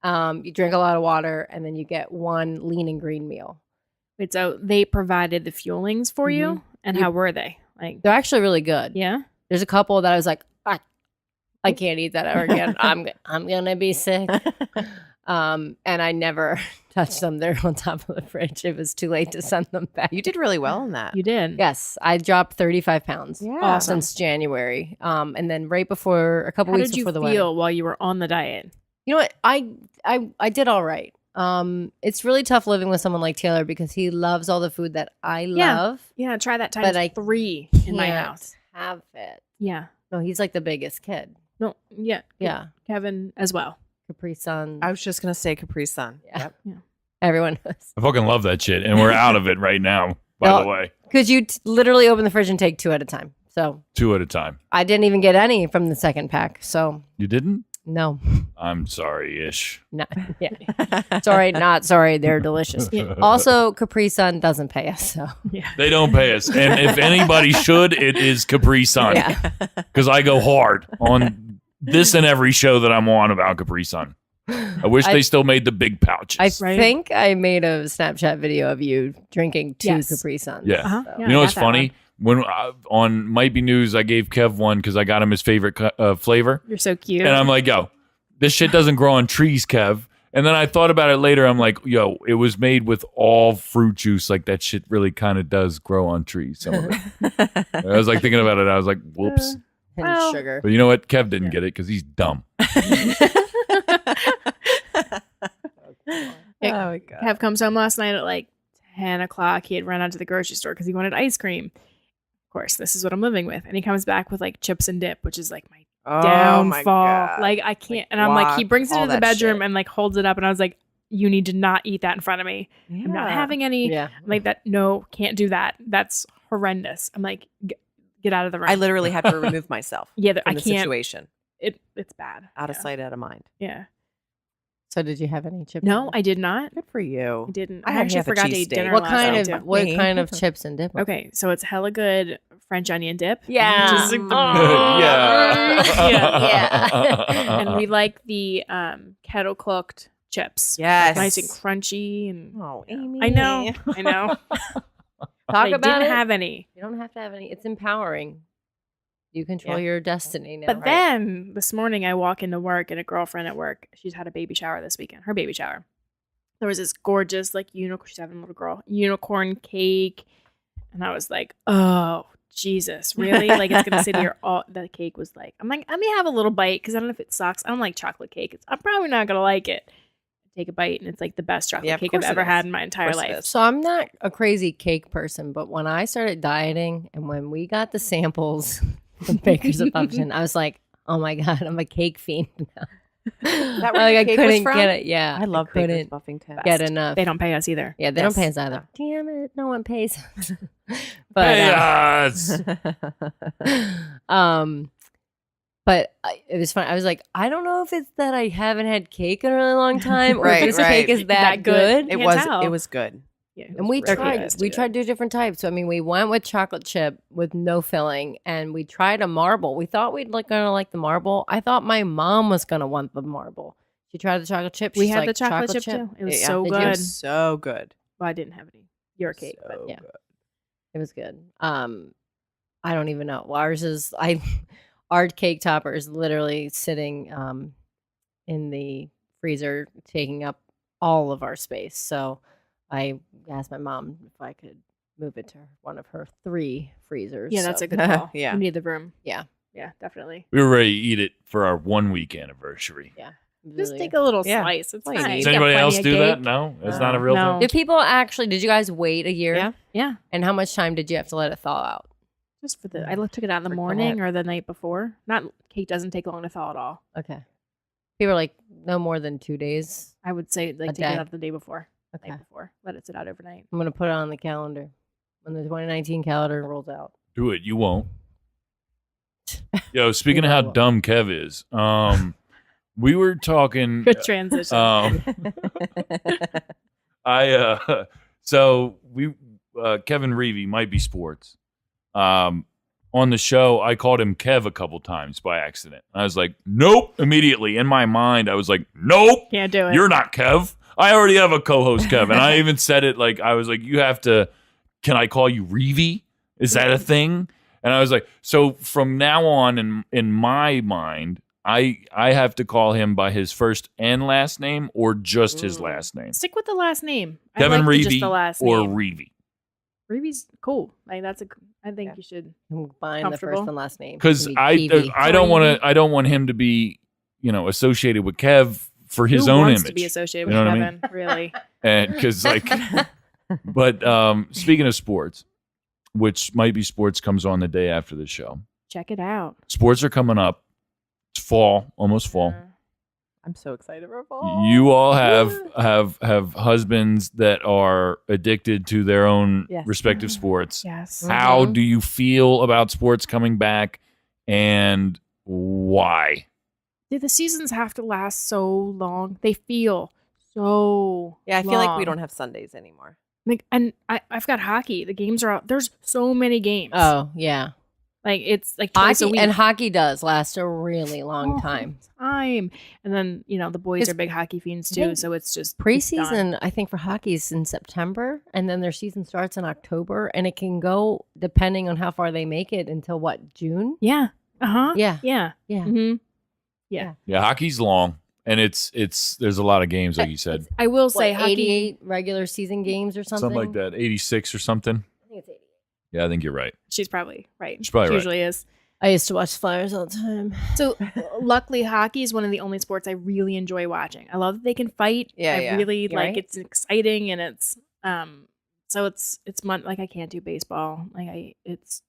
Speaker 1: You drink a lot of water and then you get one lean and green meal.
Speaker 2: Wait, so they provided the fuelings for you? And how were they? Like,
Speaker 1: They're actually really good.
Speaker 2: yeah?
Speaker 1: There's a couple that I was like, I can't eat that ever again. I'm gonna be sick. And I never touched them. They're on top of the fridge. It was too late to send them back.
Speaker 3: You did really well in that.
Speaker 2: You did.
Speaker 1: Yes, I dropped 35 pounds.
Speaker 3: Yeah.
Speaker 2: Awesome.
Speaker 1: Since January. And then right before, a couple
Speaker 2: How
Speaker 1: weeks
Speaker 2: did you
Speaker 1: before the
Speaker 2: feel
Speaker 1: wedding.
Speaker 2: while you were on the diet?
Speaker 1: You know what? I did all right. It's really tough living with someone like Taylor because he loves all the food that I
Speaker 2: Yeah.
Speaker 1: love.
Speaker 2: Yeah, try that
Speaker 1: But
Speaker 2: times
Speaker 1: I
Speaker 2: 3 in my
Speaker 1: Can't
Speaker 2: house.
Speaker 1: have it.
Speaker 2: Yeah.
Speaker 1: No, he's like the biggest kid.
Speaker 2: No, yeah.
Speaker 1: Yeah.
Speaker 2: Kevin as well.
Speaker 1: Capri Sun.
Speaker 3: I was just gonna say Capri Sun.
Speaker 1: Yeah.
Speaker 3: Yep.
Speaker 1: Everyone knows.
Speaker 4: I fucking love that shit, and we're out of it right now. By
Speaker 1: No.
Speaker 4: the way,
Speaker 1: Because you literally open the fridge and take 2 at a time. So
Speaker 4: 2 at a time.
Speaker 1: I didn't even get any from the second pack. So
Speaker 4: You didn't?
Speaker 1: no.
Speaker 4: I'm sorry, ish.
Speaker 1: No. Yeah. Sorry, not sorry. They're delicious. Also, Capri Sun doesn't pay us. So
Speaker 4: They don't pay us, and if anybody should, it is Capri Sun.
Speaker 1: yeah.
Speaker 4: Because I go hard on this and every show that I'm on about Capri Sun. I wish they still made the big pouches.
Speaker 1: I
Speaker 2: Right.
Speaker 1: think I made a Snapchat video of you drinking 2
Speaker 2: Yes.
Speaker 1: Capri Suns.
Speaker 4: Yeah.
Speaker 2: Uh-huh.
Speaker 1: So-
Speaker 2: Yeah,
Speaker 4: You know
Speaker 2: I
Speaker 4: what's
Speaker 2: got that
Speaker 4: funny? When on Might Be News, I gave Kev one because I got him his favorite flavor,
Speaker 2: You're so cute.
Speaker 4: and I'm like, "Yo, this shit doesn't grow on trees, Kev." And then I thought about it later. I'm like, "Yo, it was made with all fruit juice. Like that shit really kind of does grow on trees." Some of it. I was like thinking about it. I was like, "Whoops."
Speaker 1: And
Speaker 2: Well-
Speaker 1: sugar.
Speaker 4: But you know what? Kev didn't get it because he's dumb.
Speaker 3: Oh my god.
Speaker 2: Kev comes home last night at like 10 o'clock. He had run out to the grocery store because he wanted ice cream. Of course, this is what I'm living with. And he comes back with like chips and dip, which is like my
Speaker 3: Oh my
Speaker 2: downfall.
Speaker 3: god.
Speaker 2: Like I can't.
Speaker 3: Like
Speaker 2: And I'm like, he
Speaker 3: guac,
Speaker 2: brings it
Speaker 3: all
Speaker 2: into the
Speaker 3: that
Speaker 2: bedroom
Speaker 3: shit.
Speaker 2: and like holds it up. And I was like, you need to not eat that in front of me. I'm not
Speaker 3: Yeah.
Speaker 2: having any.
Speaker 1: Yeah.
Speaker 2: I'm like, that. No, can't do that. That's horrendous. I'm like, get out of the room.
Speaker 3: I literally had to remove myself
Speaker 2: yeah,
Speaker 3: from
Speaker 2: I
Speaker 3: the
Speaker 2: can't.
Speaker 3: situation.
Speaker 2: It's bad.
Speaker 3: Out of
Speaker 2: Yeah.
Speaker 3: sight, out of mind.
Speaker 2: Yeah.
Speaker 1: So did you have any chips?
Speaker 2: No,
Speaker 1: and
Speaker 2: I did not.
Speaker 3: Good for you.
Speaker 2: I didn't.
Speaker 3: I
Speaker 2: I
Speaker 3: had
Speaker 2: actually
Speaker 3: half a
Speaker 2: forgot to eat
Speaker 3: cheesesteak.
Speaker 2: dinner.
Speaker 1: dip? What
Speaker 2: last
Speaker 1: kind
Speaker 2: night,
Speaker 1: of
Speaker 2: too.
Speaker 1: what
Speaker 3: Me.
Speaker 1: kind of chips and dip?
Speaker 2: Okay, so it's hella good French onion dip.
Speaker 1: Yeah.
Speaker 2: Which is like the-
Speaker 4: yeah.
Speaker 2: and we like the kettle cooked chips.
Speaker 3: Yes.
Speaker 2: Nice and crunchy. And
Speaker 3: Oh,
Speaker 2: yeah.
Speaker 3: Amy.
Speaker 2: I know. I know.
Speaker 1: Talk
Speaker 2: I
Speaker 1: about
Speaker 2: didn't
Speaker 1: it.
Speaker 2: have any.
Speaker 1: You don't have to have any. It's empowering. You control
Speaker 3: Yeah.
Speaker 1: your destiny now.
Speaker 2: But then this morning I walk into work and a girlfriend at work, she's had a baby shower this weekend, her baby shower. There was this gorgeous, like, unicorn, she's having a little girl, unicorn cake. And I was like, oh, Jesus, really? Like, it's going to sit here all, the cake was like, I'm like, let me have a little bite because I don't know if it sucks. I don't like chocolate cake. I'm probably not going to like it. Take a bite and it's like the best chocolate
Speaker 3: Yeah, of
Speaker 2: cake I've
Speaker 3: course it
Speaker 2: ever
Speaker 3: is.
Speaker 2: had in my entire
Speaker 3: Of course it
Speaker 2: life.
Speaker 3: is.
Speaker 1: So I'm not a crazy cake person, but when I started dieting and when we got the samples from Baker's of Buffington, I was like, oh my God, I'm a cake fiend now.
Speaker 3: That where
Speaker 1: like
Speaker 3: your
Speaker 1: I
Speaker 3: cake was
Speaker 1: couldn't
Speaker 3: from?
Speaker 1: get it. Yeah.
Speaker 3: I love
Speaker 1: couldn't
Speaker 3: Baker's Buffington.
Speaker 1: get enough.
Speaker 2: They don't pay us either.
Speaker 1: Yeah, they don't pay us
Speaker 3: Yes.
Speaker 1: either. Damn it, no one pays us. but
Speaker 4: Hey, us.
Speaker 1: it was fun. I was like, I don't know if it's that I haven't had cake in a really long time, or
Speaker 3: Right,
Speaker 1: if this
Speaker 3: right.
Speaker 1: cake is that good.
Speaker 3: It
Speaker 2: Can't
Speaker 3: was
Speaker 2: tell.
Speaker 3: it was good.
Speaker 2: Yeah,
Speaker 1: And we
Speaker 2: really
Speaker 1: tried.
Speaker 2: good.
Speaker 1: We tried 2 different types. So I mean, we went with chocolate chip with no filling, and we tried a marble. We thought we'd gonna like the marble. I thought my mom was gonna want the marble. She tried the chocolate chip.
Speaker 2: We
Speaker 1: She's
Speaker 2: had
Speaker 1: like,
Speaker 2: the chocolate chip too. It was
Speaker 3: Yeah.
Speaker 2: so
Speaker 1: Did you?
Speaker 3: It
Speaker 2: good.
Speaker 3: was so good.
Speaker 2: Well, I didn't have any. Your cake, but
Speaker 3: So
Speaker 1: yeah.
Speaker 3: good.
Speaker 1: It was good. I don't even know. Ours is our cake topper is literally sitting in the freezer, taking up all of our space. So I asked my mom if I could move it to one of her 3 freezers.
Speaker 2: yeah, that's
Speaker 1: so-
Speaker 2: a good call.
Speaker 3: Yeah.
Speaker 2: We need the room.
Speaker 1: Yeah.
Speaker 2: Yeah, definitely.
Speaker 4: We were ready to eat it for our 1-week anniversary.
Speaker 2: Just
Speaker 1: really
Speaker 2: take
Speaker 1: good.
Speaker 2: a little
Speaker 3: Yeah.
Speaker 2: slice. It's
Speaker 3: All you
Speaker 2: fine.
Speaker 3: need.
Speaker 4: Does
Speaker 1: got
Speaker 4: anybody
Speaker 1: plenty
Speaker 4: else
Speaker 1: of
Speaker 4: do that?
Speaker 1: cake?
Speaker 4: No, it's not a real
Speaker 2: No.
Speaker 4: thing.
Speaker 1: Did people actually? Did you guys wait a year?
Speaker 3: Yeah.
Speaker 2: Yeah,
Speaker 1: And how much time did you have to let it thaw out?
Speaker 2: just for the. I took it out in the
Speaker 1: For
Speaker 2: morning
Speaker 1: that.
Speaker 2: or the night before. Not cake doesn't take long to thaw at all.
Speaker 1: Okay. People are like no more than 2 days.
Speaker 2: I would say like
Speaker 1: A
Speaker 2: take
Speaker 1: day.
Speaker 2: it out the day before,
Speaker 1: Okay.
Speaker 2: night before. Let it sit out overnight.
Speaker 1: I'm gonna put it on the calendar when the 2019 calendar rolls out.
Speaker 4: Do it. You won't. Yo, speaking of
Speaker 1: I
Speaker 4: how
Speaker 1: won't.
Speaker 4: dumb Kev is, we were talking.
Speaker 2: Good transition.
Speaker 4: So we Kevin Reevy might be sports. On the show, I called him Kev a couple times by accident. I was like, nope. Immediately in my mind, I was like, nope.
Speaker 2: Can't do it.
Speaker 4: You're not Kev. I already have a co-host, Kev. And I even said it like, I was like, you have to, can I call you Reevy? Is that a thing? And I was like, so from now on in my mind, I have to call him by his first and last name or just his last name.
Speaker 2: Stick with the last name.
Speaker 4: Kevin
Speaker 2: I like just
Speaker 4: Reevy
Speaker 2: the last
Speaker 4: or
Speaker 2: name.
Speaker 4: Reevy.
Speaker 2: Reevy's cool. Like I think you should.
Speaker 1: Combine the first and last name.
Speaker 4: Because I don't want him to be, associated with Kev for his
Speaker 2: Who
Speaker 4: own
Speaker 2: wants
Speaker 4: image.
Speaker 2: to be associated
Speaker 4: You
Speaker 2: with
Speaker 4: know what I
Speaker 2: Kevin, really.
Speaker 4: And because but speaking of sports, which might be sports comes on the day after the show.
Speaker 2: Check it out.
Speaker 4: Sports are coming up. It's fall, almost fall.
Speaker 3: I'm so excited for fall.
Speaker 4: You all have husbands that are addicted to their own respective sports.
Speaker 2: Yes.
Speaker 4: How do you feel about sports coming back, and why?
Speaker 2: The seasons have to last so long. They feel so
Speaker 3: Yeah, I feel like we
Speaker 2: long.
Speaker 3: don't have Sundays anymore.
Speaker 2: Like, and I've got hockey. The games are out. There's so many games.
Speaker 1: Oh, yeah.
Speaker 2: Like it's like twice a
Speaker 1: Hockey,
Speaker 2: week.
Speaker 1: and hockey does last a really long time.
Speaker 2: And then the boys
Speaker 1: It's-
Speaker 2: are big hockey fiends
Speaker 1: I think
Speaker 2: too. So it's just
Speaker 1: Preseason, I think, for hockey is in September, and then their season starts in October, and it can go, depending on how far they make it, until what, June?
Speaker 2: Yeah.
Speaker 1: Yeah.
Speaker 2: Yeah.
Speaker 1: Yeah.
Speaker 2: Mm-hmm.
Speaker 4: Yeah, hockey's long, and it's there's a lot of games, like you said,
Speaker 2: I will say
Speaker 1: What,
Speaker 2: hockey.
Speaker 1: 88 regular season games or something?
Speaker 4: something like that, 86 or something.
Speaker 1: I think it's 88.
Speaker 4: Yeah, I think you're right.
Speaker 2: She's probably right.
Speaker 4: She's probably
Speaker 2: she
Speaker 4: right.
Speaker 2: usually is.
Speaker 1: I used to watch Flyers all the time.
Speaker 2: So luckily, hockey is one of the only sports I really enjoy watching. I love that they can fight.
Speaker 3: Yeah,
Speaker 2: I
Speaker 3: yeah.
Speaker 2: really
Speaker 1: You're
Speaker 2: like
Speaker 1: right.
Speaker 2: it's exciting and it's so it's like I can't do baseball. Like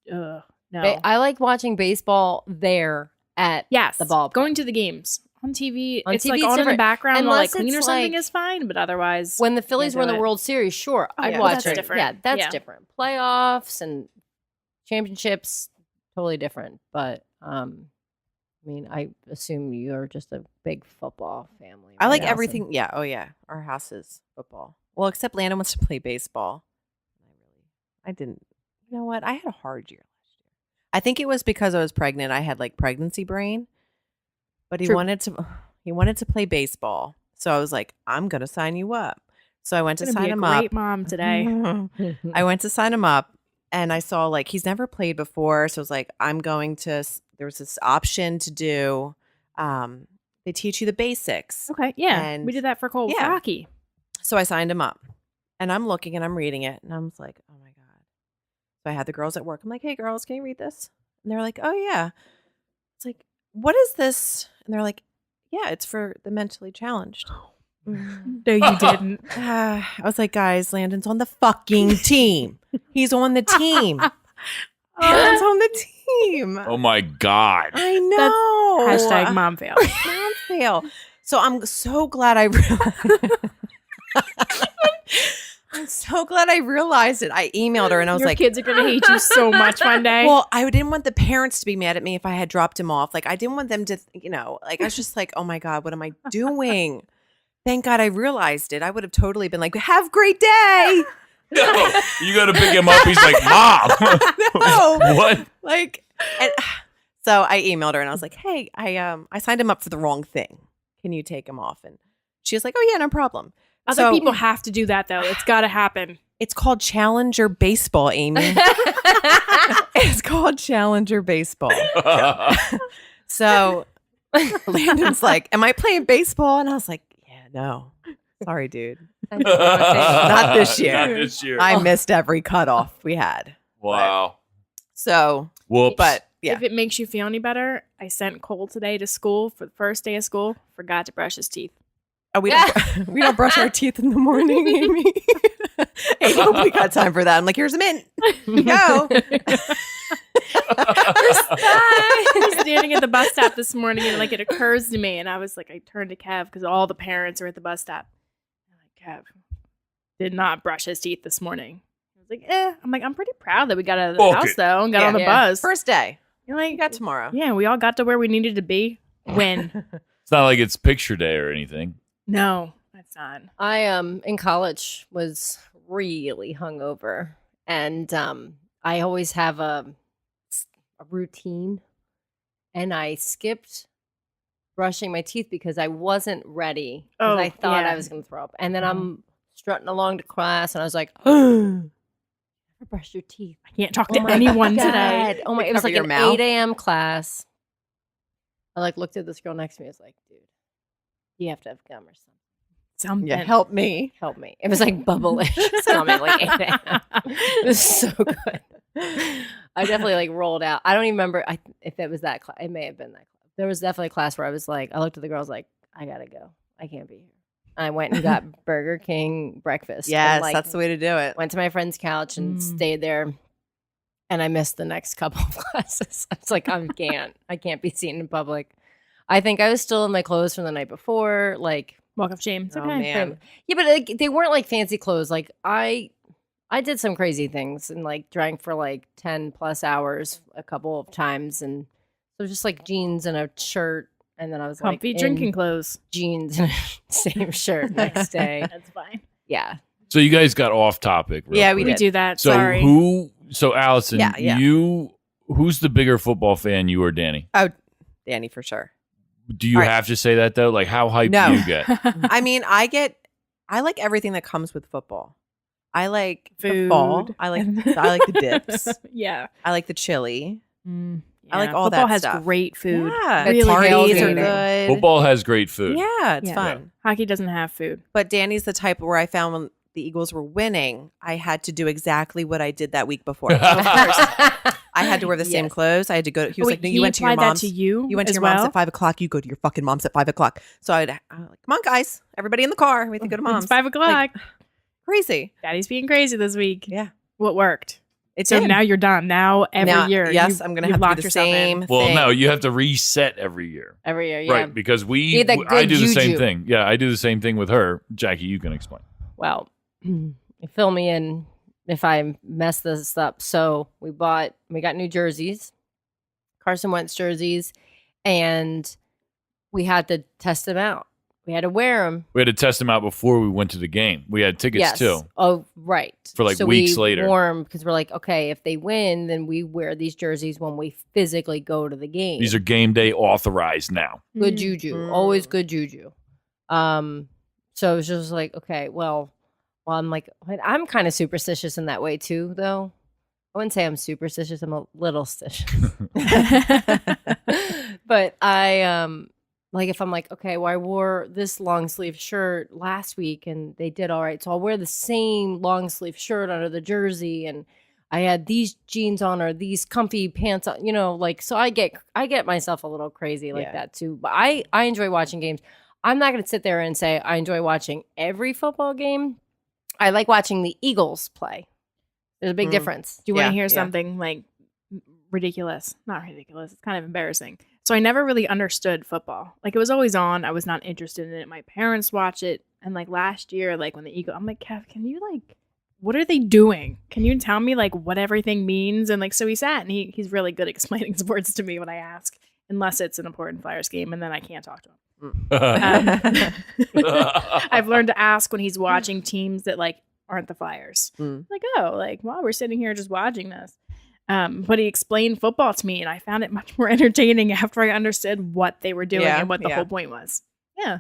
Speaker 2: no.
Speaker 1: I like watching baseball there at
Speaker 2: Yes,
Speaker 1: the ballpark.
Speaker 2: going to the games on TV.
Speaker 1: On
Speaker 2: it's
Speaker 1: TV
Speaker 2: like
Speaker 1: it's
Speaker 2: on in the
Speaker 1: different.
Speaker 2: background while like
Speaker 1: Unless
Speaker 2: cleaning or
Speaker 1: it's
Speaker 2: something
Speaker 1: like-
Speaker 2: is fine, but otherwise,
Speaker 1: When the Phillies
Speaker 2: do
Speaker 1: were in the
Speaker 2: it.
Speaker 1: World Series, sure,
Speaker 2: Oh,
Speaker 1: I'd
Speaker 2: yeah,
Speaker 1: watch
Speaker 2: that's
Speaker 1: it.
Speaker 2: different.
Speaker 1: Yeah, that's
Speaker 2: Yeah.
Speaker 1: different. Playoffs and championships, totally different. But I assume you're just a big football family.
Speaker 3: I
Speaker 1: right,
Speaker 3: like
Speaker 1: Allison?
Speaker 3: everything. Yeah. Oh, yeah. Our house is football. Well, except Landon wants to play baseball. I didn't. You know what? I had a hard year last year. I think it was because I was pregnant. I had like pregnancy brain, but he
Speaker 2: True.
Speaker 3: wanted to play baseball. So I was like, I'm gonna sign you up. So I went to
Speaker 2: Gonna
Speaker 3: sign
Speaker 2: be a
Speaker 3: him
Speaker 2: great
Speaker 3: up.
Speaker 2: mom today.
Speaker 3: I went to sign him up, and I saw like he's never played before. So I was like, I'm going to. There was this option to do. They teach you the basics.
Speaker 2: Okay, yeah,
Speaker 3: And-
Speaker 2: we did that for Cole with
Speaker 3: yeah.
Speaker 2: hockey.
Speaker 3: So I signed him up, and I'm looking and I'm reading it, and I was like, oh my God. So I had the girls at work. I'm like, hey, girls, can you read this? And they're like, oh, yeah. It's like, what is this? And they're like, yeah, it's for the mentally challenged.
Speaker 2: No, you didn't.
Speaker 3: I was like, guys, Landon's on the fucking team. He's on the team. Landon's on the team.
Speaker 4: Oh my God.
Speaker 3: I know.
Speaker 2: Hashtag mom fail.
Speaker 3: Mom fail. So I'm so glad I realized. I'm so glad I realized it. I emailed her and I was
Speaker 2: Your
Speaker 3: like,
Speaker 2: kids are gonna hate you so much one day.
Speaker 3: well, I didn't want the parents to be mad at me if I had dropped him off. Like, I didn't want them to, like, I was just like, oh my God, what am I doing? Thank God I realized it. I would have totally been like, have a great day.
Speaker 4: No, you got to pick him up. He's like, Mom.
Speaker 3: No.
Speaker 4: What?
Speaker 3: Like, and, so I emailed her and I was like, hey, I signed him up for the wrong thing. Can you take him off? And she was like, oh yeah, no problem.
Speaker 2: Other
Speaker 3: So-
Speaker 2: people have to do that though. It's got to happen.
Speaker 3: It's called Challenger Baseball, Amy. It's called Challenger Baseball. So Landon's like, am I playing baseball? And I was like, yeah, no. Sorry, dude. Not this year.
Speaker 4: Not this year.
Speaker 3: I missed every cutoff we had.
Speaker 4: Wow.
Speaker 3: So,
Speaker 4: Whoops.
Speaker 3: but yeah.
Speaker 2: If it makes you feel any better, I sent Cole today to school for the first day of school. Forgot to brush his teeth.
Speaker 3: Oh, we don't brush our teeth in the morning, Amy. Hey, hope we got time for that. I'm like, here's a mint. Go.
Speaker 2: I was standing at the bus stop this morning and like it occurs to me, and I was like, I turned to Kev because all the parents are at the bus stop. I'm like, Kev did not brush his teeth this morning. I was like, I'm like, I'm pretty proud that we got out of the
Speaker 4: Fuck
Speaker 2: house
Speaker 4: it.
Speaker 2: though and got
Speaker 3: Yeah.
Speaker 2: on the
Speaker 1: Yeah.
Speaker 2: bus.
Speaker 3: First day.
Speaker 2: You're
Speaker 3: We
Speaker 2: like,
Speaker 3: got tomorrow.
Speaker 2: yeah, we all got to where we needed to be. When?
Speaker 4: It's not like it's picture day or anything.
Speaker 2: No, son.
Speaker 1: I in college was really hungover, and I always have a routine, and I skipped brushing my teeth because I wasn't ready because I thought I was going to throw up, and then I'm strutting along to class, and I was like, never brush your teeth.
Speaker 2: I can't talk to anyone today.
Speaker 1: Oh my! It was like an 8 a.m. class. I like looked at this girl next to me. I was like, dude, you have to have gum or something.
Speaker 3: Yeah, help me.
Speaker 1: Help me. It was like bubble-ish coming like 8 a.m. It was so good. I definitely like rolled out. I don't even remember if it was that class. It may have been that class. There was definitely a class where I was like, I looked at the girls like, I gotta go. I can't be here. And I went and got Burger King breakfast.
Speaker 3: Yes,
Speaker 1: and, like,
Speaker 3: that's the way to do it.
Speaker 1: Went to my friend's couch and stayed there. And I missed the next couple of classes. I was like, I can't be seen in public. I think I was still in my clothes from the night before. Like,
Speaker 2: walk of shame. It's
Speaker 3: Oh,
Speaker 2: okay.
Speaker 3: man.
Speaker 1: yeah, but like, they weren't like fancy clothes. Like I did some crazy things and like drank for like 10 plus hours a couple of times. And so just like jeans and a shirt. And then I was
Speaker 2: Comfy
Speaker 1: like
Speaker 2: drinking
Speaker 1: in
Speaker 2: clothes.
Speaker 1: jeans and same shirt next day.
Speaker 2: That's fine.
Speaker 1: Yeah.
Speaker 4: So you guys got off topic. real
Speaker 3: Yeah,
Speaker 4: quick.
Speaker 3: we
Speaker 2: We do that.
Speaker 4: So
Speaker 2: Sorry.
Speaker 4: So Allison,
Speaker 3: Yeah.
Speaker 4: who's the bigger football fan, you or Danny?
Speaker 3: Oh, Danny for sure.
Speaker 4: Do you
Speaker 3: All right.
Speaker 4: have to say that though? Like how hyped
Speaker 3: No.
Speaker 4: do you get?
Speaker 3: I mean, I like everything that comes with football. I like the fall.
Speaker 2: Food.
Speaker 3: I like the dips.
Speaker 2: Yeah.
Speaker 3: I like the chili. I like
Speaker 2: Yeah.
Speaker 3: all
Speaker 2: Football
Speaker 3: that
Speaker 2: has
Speaker 3: stuff.
Speaker 2: great food.
Speaker 3: Yeah,
Speaker 2: Really
Speaker 3: parties
Speaker 2: good
Speaker 3: are
Speaker 2: food.
Speaker 3: good.
Speaker 4: Football has great food.
Speaker 3: Yeah, it's
Speaker 2: Yeah.
Speaker 3: fun.
Speaker 2: Hockey doesn't have food.
Speaker 3: But Danny's the type where I found when the Eagles were winning, I had to do exactly what I did that week before. I had to wear the same
Speaker 1: Yes.
Speaker 3: clothes. I had to go. He was like, "No,
Speaker 2: he
Speaker 3: you went to your
Speaker 2: applied
Speaker 3: mom's.
Speaker 2: that to you.
Speaker 3: You went to
Speaker 2: as
Speaker 3: your mom's
Speaker 2: well?
Speaker 3: at 5:00. You go to your fucking mom's at 5:00." So I'm like, "Come on, guys, everybody in the car. We have to go to mom's."
Speaker 2: It's 5:00.
Speaker 3: Like, crazy.
Speaker 2: Daddy's being crazy this week.
Speaker 3: Yeah,
Speaker 2: What worked?
Speaker 3: it
Speaker 2: So
Speaker 3: did.
Speaker 2: now you're done. Now every year.
Speaker 3: Yes, I'm gonna
Speaker 2: you've
Speaker 3: have to
Speaker 2: locked
Speaker 3: do the
Speaker 2: yourself in.
Speaker 3: same
Speaker 4: Well,
Speaker 3: thing.
Speaker 4: no, you have to reset every year.
Speaker 1: Every year, yeah.
Speaker 4: Right, because
Speaker 1: need that
Speaker 4: I
Speaker 1: good
Speaker 4: do the same
Speaker 1: JuJu.
Speaker 4: thing. Yeah, I do the same thing with her. Jackie, you can explain.
Speaker 1: Well, fill me in if I mess this up. So we got new jerseys, Carson Wentz jerseys, and we had to test them out. We had to wear them.
Speaker 4: We had to test them out before we went to the game. We had tickets
Speaker 1: Yes.
Speaker 4: too.
Speaker 1: Oh, right.
Speaker 4: For, like,
Speaker 1: so
Speaker 4: weeks
Speaker 1: we
Speaker 4: later.
Speaker 1: wore 'em because we're like, okay, if they win, then we wear these jerseys when we physically go to the game.
Speaker 4: These are game day authorized now.
Speaker 1: good
Speaker 2: Mm.
Speaker 1: juju, always good juju. So it was just like, okay, well, I'm like, I'm kind of superstitious in that way too, though. I wouldn't say I'm superstitious. I'm a little stitious. But I like if I'm like, okay, well, I wore this long sleeve shirt last week and they did all right, so I'll wear the same long sleeve shirt under the jersey, and I had these jeans on or these comfy pants on, like, so I get myself a little crazy like
Speaker 3: Yeah.
Speaker 1: that too. But I enjoy watching games. I'm not going to sit there and say I enjoy watching every football game. I like watching the Eagles play. There's a big difference.
Speaker 2: Do you want
Speaker 3: Yeah,
Speaker 2: to hear
Speaker 3: yeah.
Speaker 2: something like ridiculous? Not ridiculous. It's kind of embarrassing. So I never really understood football. Like it was always on. I was not interested in it. My parents watch it. And like last year, like when the Eagle, I'm like, Kev, can you like, what are they doing? Can you tell me like what everything means? And like, so he sat and he's really good at explaining sports to me when I ask, unless it's an important Flyers game. And then I can't talk to him. I've learned to ask when he's watching teams that like aren't the Flyers.
Speaker 3: Mm.
Speaker 2: Like, oh, like, well, we're sitting here just watching this. But he explained football to me, and I found it much more entertaining after I understood what they were doing
Speaker 3: Yeah,
Speaker 2: and what the
Speaker 3: yeah.
Speaker 2: whole point was. Yeah,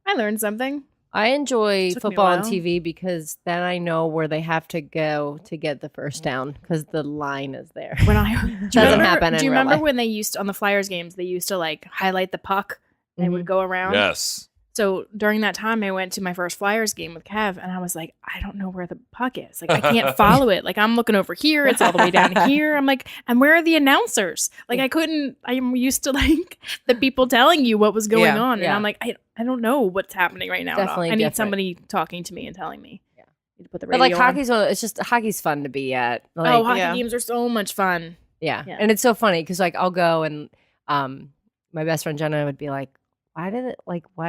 Speaker 2: I learned something.
Speaker 1: I enjoy
Speaker 2: Took me a
Speaker 1: football on
Speaker 2: while.
Speaker 1: TV because then I know where they have to go to get the first down because the line is there.
Speaker 2: When I
Speaker 1: Doesn't happen in
Speaker 2: Do you
Speaker 1: real
Speaker 2: remember
Speaker 1: life.
Speaker 2: when they used to, on the Flyers games, they used to like highlight the puck and it would go around?
Speaker 4: Yes.
Speaker 2: So during that time, I went to my first Flyers game with Kev, and I was like, I don't know where the puck is. Like, I can't follow it. Like, I'm looking over here. It's all the way down here. I'm like, and where are the announcers? Like, I'm used to like the people telling you what was going
Speaker 3: Yeah,
Speaker 2: on. And
Speaker 1: yeah.
Speaker 2: I'm like, I don't know what's happening right now. at all.
Speaker 1: Definitely
Speaker 2: I need
Speaker 1: different.
Speaker 2: somebody talking to me and telling me.
Speaker 1: Yeah.
Speaker 2: Need to put the
Speaker 1: But
Speaker 2: radio
Speaker 1: like
Speaker 2: on.
Speaker 1: hockey's fun to be at. Like,
Speaker 2: Oh, hockey
Speaker 3: yeah.
Speaker 2: games are so much fun.
Speaker 1: yeah.
Speaker 2: Yeah.
Speaker 1: And it's so funny because like I'll go and my best friend Jenna would be like, why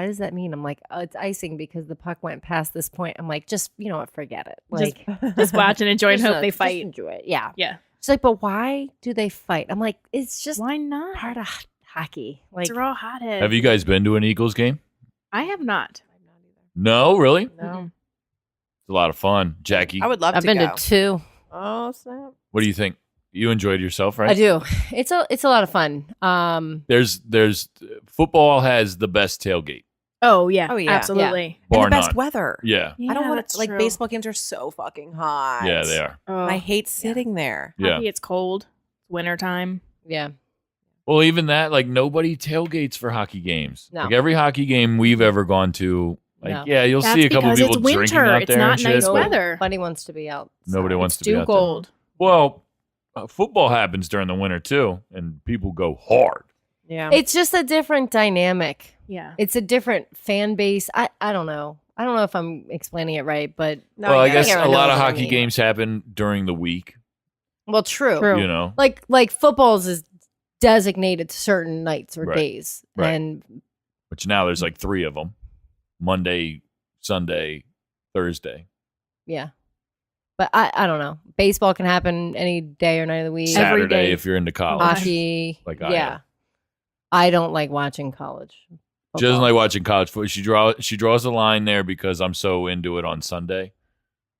Speaker 1: does that mean? I'm like, oh, it's icing because the puck went past this point. I'm like, just, you know what, forget it. Like,
Speaker 2: Just watch and enjoy and
Speaker 1: just
Speaker 2: hope they
Speaker 1: just
Speaker 2: fight.
Speaker 1: enjoy it. Yeah.
Speaker 2: Yeah.
Speaker 1: She's like, but why do they fight? I'm like, it's just
Speaker 2: Why not?
Speaker 1: part of hockey. Like,
Speaker 2: They're all hotheads.
Speaker 4: Have you guys been to an Eagles game?
Speaker 2: I have not.
Speaker 4: No, really? It's
Speaker 3: No.
Speaker 4: a lot of fun. Jackie,
Speaker 3: I would love
Speaker 1: I've
Speaker 3: to
Speaker 1: been
Speaker 3: go.
Speaker 1: to 2.
Speaker 3: Oh, snap.
Speaker 4: what do you think? You enjoyed yourself, right?
Speaker 1: I do. It's a lot of fun.
Speaker 4: There's football has the best tailgate.
Speaker 2: Oh yeah.
Speaker 3: Oh, yeah.
Speaker 2: Absolutely.
Speaker 3: And
Speaker 4: Bar
Speaker 3: the best
Speaker 4: none.
Speaker 3: weather.
Speaker 4: Yeah.
Speaker 2: Yeah,
Speaker 3: I don't want
Speaker 2: that's
Speaker 3: to, like,
Speaker 2: true.
Speaker 3: baseball games are so fucking hot.
Speaker 4: Yeah, they are.
Speaker 2: Oh,
Speaker 3: I hate sitting there.
Speaker 4: Yeah.
Speaker 2: Hockey, it's cold. Wintertime.
Speaker 1: Yeah.
Speaker 4: Well, even that, like nobody tailgates for hockey games.
Speaker 1: No.
Speaker 4: Like every hockey game we've ever gone to, like
Speaker 1: No.
Speaker 4: yeah, you'll
Speaker 2: That's
Speaker 4: see a couple
Speaker 2: because
Speaker 4: people
Speaker 2: it's winter.
Speaker 4: drinking out
Speaker 2: It's
Speaker 4: there.
Speaker 2: not
Speaker 4: and shit.
Speaker 2: nice weather.
Speaker 1: Nobody wants to be out.
Speaker 4: Nobody wants to be
Speaker 2: Too
Speaker 4: out there.
Speaker 2: cold.
Speaker 4: Well, football happens during the winter too, and people go hard.
Speaker 3: Yeah.
Speaker 1: It's just a different dynamic.
Speaker 2: Yeah.
Speaker 1: It's a different fan base. I don't know. I don't know if I'm explaining it right, but
Speaker 3: No,
Speaker 4: Well, I
Speaker 3: yeah.
Speaker 4: guess
Speaker 1: everyone
Speaker 4: a lot
Speaker 1: knows
Speaker 4: of
Speaker 1: what I
Speaker 4: hockey
Speaker 1: mean.
Speaker 4: games happen during the week.
Speaker 1: well, true.
Speaker 2: True.
Speaker 4: You know,
Speaker 1: Like football's is designated to certain nights or
Speaker 4: Right.
Speaker 1: days,
Speaker 4: Right.
Speaker 1: and
Speaker 4: which now there's like 3 of them: Monday, Sunday, Thursday,
Speaker 1: yeah. But I don't know. Baseball can happen any day or night of the week.
Speaker 2: Every
Speaker 4: Saturday
Speaker 2: day.
Speaker 4: if you're into college.
Speaker 1: Hockey,
Speaker 4: Like I
Speaker 1: yeah.
Speaker 4: am.
Speaker 1: I don't like watching college.
Speaker 4: She doesn't
Speaker 1: football.
Speaker 4: like watching college football. She draws a line there because I'm so into it on Sunday,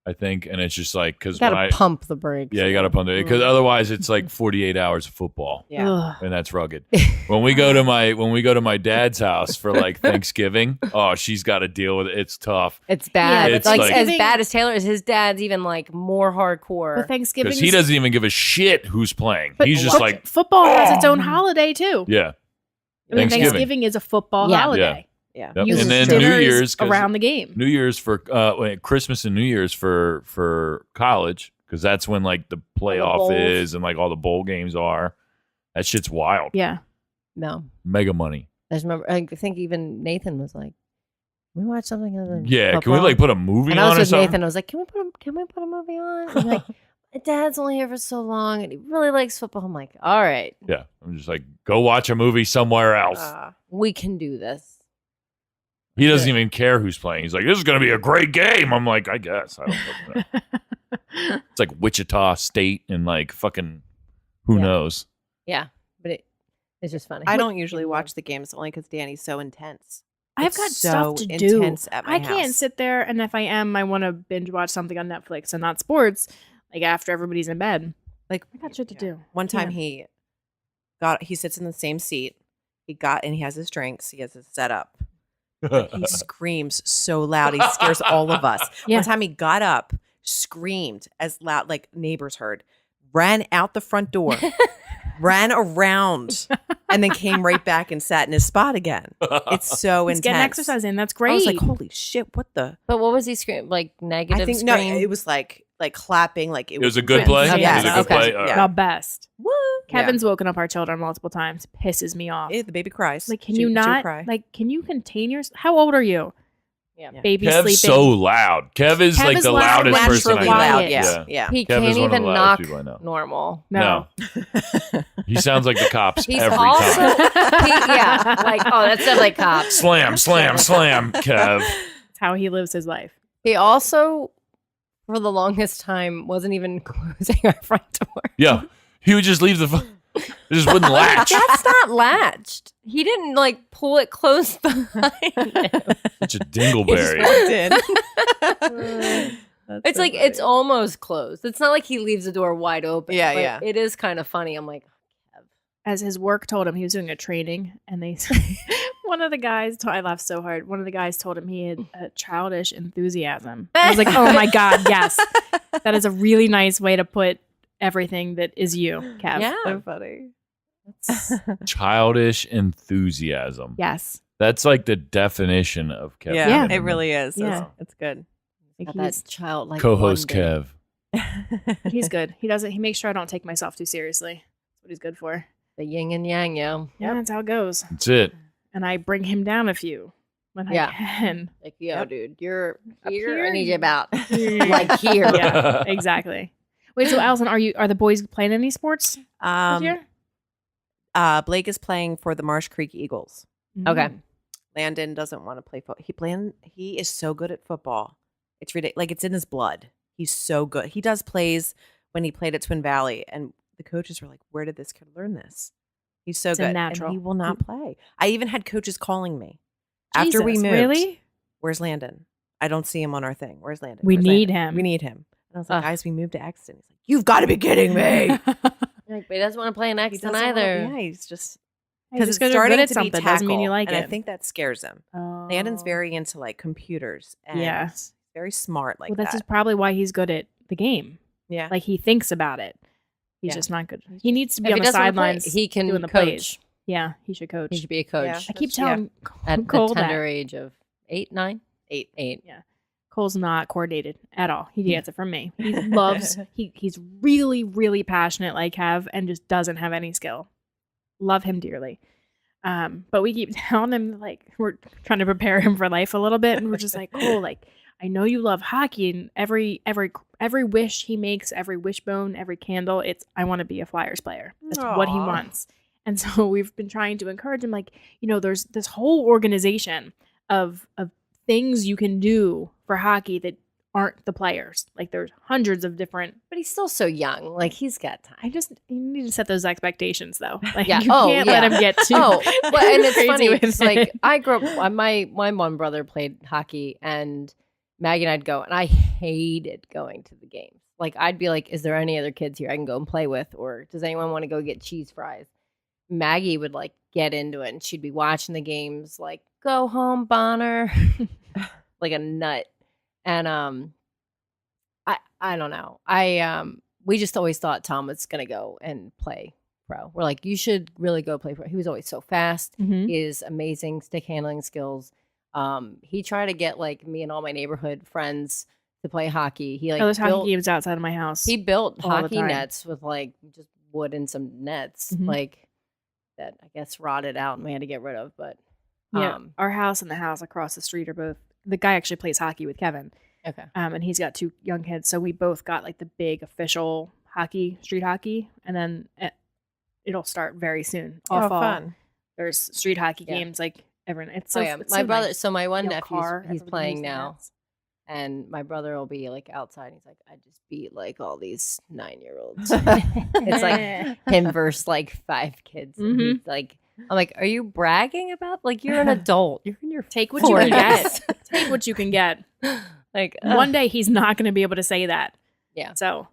Speaker 4: I think, and it's just like because
Speaker 1: You
Speaker 4: when
Speaker 1: gotta pump the brakes.
Speaker 4: yeah, you got to pump it because otherwise it's like 48 hours of football,
Speaker 3: Yeah.
Speaker 2: Ugh.
Speaker 4: and that's rugged. When we go to my dad's house for like Thanksgiving, oh, she's got to deal with it. It's tough
Speaker 1: It's bad.
Speaker 4: Yeah,
Speaker 1: it's
Speaker 4: it's
Speaker 1: like
Speaker 4: like-
Speaker 1: as bad as Taylor is. His dad's even like more hardcore.
Speaker 2: But Thanksgiving.
Speaker 4: because he doesn't even give a shit who's playing.
Speaker 2: But
Speaker 4: He's just
Speaker 2: foot-
Speaker 4: like,
Speaker 2: football has its
Speaker 4: "Oh."
Speaker 2: own holiday too.
Speaker 4: yeah,
Speaker 2: I mean,
Speaker 4: Thanksgiving.
Speaker 2: Thanksgiving is a football
Speaker 1: Yeah.
Speaker 2: holiday.
Speaker 3: Yeah.
Speaker 4: Yep.
Speaker 2: You
Speaker 4: And then
Speaker 2: dinner
Speaker 4: New
Speaker 2: is
Speaker 4: Year's 'cause
Speaker 2: around the game.
Speaker 4: New Year's for Christmas and New Year's for college because that's when like the playoff
Speaker 1: bowls.
Speaker 4: is and like all the bowl games are. That shit's wild.
Speaker 2: Yeah.
Speaker 1: no,
Speaker 4: Mega money.
Speaker 1: I just remember. I think even Nathan was like, "Can we watch something other than
Speaker 4: Yeah, can we
Speaker 1: football?"
Speaker 4: like put a movie
Speaker 1: And I
Speaker 4: on
Speaker 1: was
Speaker 4: or
Speaker 1: with
Speaker 4: something?
Speaker 1: Nathan. I was like, "Can we put a movie on?" He's like, "My dad's only here for so long, and he really likes football." I'm like, "All right,
Speaker 4: Yeah, I'm just like, go watch a movie somewhere else.
Speaker 1: we can do this."
Speaker 4: He doesn't even care who's playing. He's like, this is going to be a great game. I'm like, I guess. I don't fucking know. It's like Wichita State and like fucking who
Speaker 1: Yeah.
Speaker 4: knows.
Speaker 1: Yeah, but it's just funny.
Speaker 3: I don't usually watch the games only because Danny's so intense.
Speaker 2: I've
Speaker 3: It's
Speaker 2: got
Speaker 3: so
Speaker 2: stuff to do.
Speaker 3: intense at my
Speaker 2: I can't
Speaker 3: house.
Speaker 2: sit there, and if I am, I want to binge watch something on Netflix and not sports. Like after everybody's in bed,
Speaker 3: Like
Speaker 2: I got shit to do.
Speaker 3: one time
Speaker 2: Yeah.
Speaker 3: he sits in the same seat. He has his drinks. He has his setup. He screams so loud. He scares all of us.
Speaker 2: Yeah.
Speaker 3: One time he got up, screamed as loud, like neighbors heard, ran out the front door, ran around, and then came right back and sat in his spot again. It's so
Speaker 2: He's
Speaker 3: intense.
Speaker 2: getting exercise in. That's great.
Speaker 3: I was like, holy shit, what the?
Speaker 1: But what was he screaming? Like negative?
Speaker 3: I think
Speaker 1: scream?
Speaker 3: no, it was like clapping, like
Speaker 4: It was a good play?
Speaker 2: It
Speaker 3: Yes,
Speaker 2: was a good
Speaker 3: okay.
Speaker 4: play?
Speaker 3: Yeah.
Speaker 2: the best.
Speaker 3: Woo.
Speaker 2: Kevin's woken up our children multiple times. Pisses me off.
Speaker 3: Yeah, the baby cries.
Speaker 2: Like, can
Speaker 3: Ju-
Speaker 2: you
Speaker 3: Ju
Speaker 2: not?
Speaker 3: cry.
Speaker 2: Like, can you contain yourself? How old are you?
Speaker 1: Yeah.
Speaker 2: Baby
Speaker 4: Kev's
Speaker 2: sleeping.
Speaker 4: so loud. Kev is
Speaker 2: Kev
Speaker 4: like
Speaker 2: is
Speaker 4: the
Speaker 2: loud,
Speaker 4: loudest person I
Speaker 3: naturally
Speaker 4: know.
Speaker 3: loud.
Speaker 2: Quiet.
Speaker 3: Yeah, yeah.
Speaker 1: He
Speaker 4: Kev
Speaker 1: can't
Speaker 4: is one of the
Speaker 1: even
Speaker 4: loudest
Speaker 1: knock
Speaker 4: people I know.
Speaker 1: normal.
Speaker 2: No.
Speaker 4: He sounds like the cops
Speaker 1: He's
Speaker 4: every
Speaker 1: also
Speaker 4: time.
Speaker 1: yeah, like oh, that's definitely cops.
Speaker 4: Slam, slam, slam, Kev.
Speaker 2: That's how he lives his life.
Speaker 1: He also, for the longest time, wasn't even closing our front door.
Speaker 4: Yeah. He would just leave it just wouldn't latch.
Speaker 1: That's not latched. He didn't like pull it close behind him.
Speaker 4: Such a
Speaker 3: He just
Speaker 4: dingleberry.
Speaker 3: walked in.
Speaker 1: It's like it's almost closed. It's not like he leaves the door wide open.
Speaker 3: Yeah,
Speaker 1: but
Speaker 3: yeah.
Speaker 1: It is kind of funny. I'm like,
Speaker 2: As his work told him, he was doing a training, and they one of the guys. I laughed so hard. One of the guys told him he had a childish enthusiasm. I was like, oh my god, yes, that is a really nice way to put everything that is you, Kev.
Speaker 1: yeah.
Speaker 3: so funny.
Speaker 4: Childish enthusiasm.
Speaker 2: Yes.
Speaker 4: That's like the definition of Kevin.
Speaker 3: Yeah,
Speaker 2: Yeah.
Speaker 3: it really is.
Speaker 2: Yeah.
Speaker 3: It's good.
Speaker 1: Got that childlike
Speaker 4: Co-host
Speaker 1: wonder.
Speaker 4: Kev.
Speaker 2: He's good. He doesn't. He makes sure I don't take myself too seriously. That's what he's good for.
Speaker 1: The yin and yang, yo.
Speaker 2: Yeah, that's how it goes.
Speaker 4: That's it.
Speaker 2: And I bring him down a few when
Speaker 1: Yeah.
Speaker 2: I can.
Speaker 1: Like, yo,
Speaker 3: Yep.
Speaker 1: dude, you're
Speaker 2: Up
Speaker 1: here. I
Speaker 2: here.
Speaker 1: need you about like
Speaker 2: Yeah.
Speaker 1: here.
Speaker 2: Yeah, exactly. Wait, so Allison, are the boys playing any sports this year?
Speaker 3: Blake is playing for the Marsh Creek Eagles.
Speaker 1: Okay.
Speaker 2: Mm.
Speaker 3: Landon doesn't want to play football. He is so good at football. It's ridiculous. Like it's in his blood. He's so good. He does plays when he played at Twin Valley, and the coaches were like, "Where did this kid learn this?" He's so
Speaker 2: It's a
Speaker 3: good.
Speaker 2: natural.
Speaker 3: And he will not play. I even had coaches calling me after we
Speaker 2: Jesus,
Speaker 3: moved.
Speaker 2: Really?
Speaker 3: where's Landon? I don't see him on our thing. Where's Landon?
Speaker 2: We
Speaker 3: Where's
Speaker 2: need
Speaker 3: Landon?
Speaker 2: him.
Speaker 3: We need him. And I was like,
Speaker 1: Ugh.
Speaker 3: guys, we moved to Exton. He's like, you've got to be kidding me.
Speaker 1: Like, but he doesn't want to play in
Speaker 3: He
Speaker 1: Exton
Speaker 3: doesn't wanna-
Speaker 1: either.
Speaker 3: Yeah, he's just
Speaker 2: Because
Speaker 3: it's
Speaker 2: you're
Speaker 3: starting
Speaker 2: good at
Speaker 3: to be
Speaker 2: something
Speaker 3: tackle,
Speaker 2: doesn't mean you like
Speaker 3: and
Speaker 2: it.
Speaker 3: I think that scares him.
Speaker 2: Oh.
Speaker 3: Landon's very into like computers and
Speaker 2: Yeah.
Speaker 3: very smart like
Speaker 2: well, that's
Speaker 3: that.
Speaker 2: just probably why he's good at the game.
Speaker 3: Yeah.
Speaker 2: Like he thinks about it. He's
Speaker 3: Yeah.
Speaker 2: just not good. He needs to be
Speaker 1: If
Speaker 2: on
Speaker 1: he
Speaker 2: the
Speaker 1: doesn't wanna play,
Speaker 2: sidelines.
Speaker 1: he can
Speaker 2: doing the
Speaker 1: coach.
Speaker 2: plays. Yeah, he should coach.
Speaker 1: He should be a coach
Speaker 3: Yeah.
Speaker 2: I keep
Speaker 3: Yeah.
Speaker 2: telling
Speaker 1: at
Speaker 2: Cole
Speaker 1: the
Speaker 2: that.
Speaker 1: tender age of 8, 9, 8.
Speaker 2: Cole's not coordinated at all. He gets it from me. He loves. He's really really passionate like Kev and just doesn't have any skill. Love him dearly. But we keep telling him like we're trying to prepare him for life a little bit, and we're just like, Cole, like I know you love hockey, and every wish he makes, every wishbone, every candle, it's I want to be a Flyers player. That's what he
Speaker 3: Aw.
Speaker 2: wants. And so we've been trying to encourage him, like, you know, there's this whole organization of things you can do for hockey that aren't the players. Like there's hundreds of different.
Speaker 1: But he's still so young. Like he's got time.
Speaker 2: You need to set those expectations though. Like
Speaker 1: Yeah.
Speaker 2: you
Speaker 1: Oh,
Speaker 2: can't
Speaker 1: yeah.
Speaker 2: let him get too.
Speaker 1: Oh, well, and it's
Speaker 2: crazy
Speaker 1: funny.
Speaker 2: with
Speaker 1: It's like
Speaker 2: it.
Speaker 1: I grew up. My one brother played hockey, and Maggie and I'd go, and I hated going to the games. Like I'd be like, "Is there any other kids here I can go and play with, or does anyone want to go get cheese fries?" Maggie would like get into it, and she'd be watching the games, like "Go home, Bonner," like a nut. And I don't know. We just always thought Tom was gonna go and play pro. We're like, you should really go play pro. He was always so fast.
Speaker 2: Mhm.
Speaker 1: He has amazing stick handling skills. He tried to get like me and all my neighborhood friends to play hockey. He like
Speaker 2: There's hockey
Speaker 1: built,
Speaker 2: games outside of my house.
Speaker 1: he built
Speaker 2: all the
Speaker 1: hockey
Speaker 2: time.
Speaker 1: nets with like just wood and some nets,
Speaker 2: Mhm.
Speaker 1: like that I guess rotted out and we had to get rid of. But
Speaker 2: Yeah, our house and the house across the street are both. The guy actually plays hockey with Kevin,
Speaker 1: okay.
Speaker 2: and he's got 2 young kids. So we both got like the big official hockey, street hockey, and then it'll start very soon. All
Speaker 3: Oh,
Speaker 2: fall.
Speaker 3: fun.
Speaker 2: There's street hockey
Speaker 1: Yeah.
Speaker 2: games like everyone. It's so
Speaker 1: Oh yeah,
Speaker 2: it's
Speaker 1: my
Speaker 2: so
Speaker 1: brother.
Speaker 2: nice.
Speaker 1: So my one
Speaker 2: You know,
Speaker 1: nephew's
Speaker 2: car,
Speaker 1: he's
Speaker 2: everybody
Speaker 1: playing
Speaker 2: moves their
Speaker 1: now,
Speaker 2: nets.
Speaker 1: and my brother will be like outside. He's like, I just beat like all these 9-year-olds. It's like him versus like 5 kids. And
Speaker 2: Mhm.
Speaker 1: he's like, I'm like, are you bragging about like you're an adult? You're in your
Speaker 2: Take what you can
Speaker 1: 40s.
Speaker 2: get. Take what you can get.
Speaker 1: Like
Speaker 2: One day he's not going to be able to say that.
Speaker 1: Yeah.
Speaker 2: So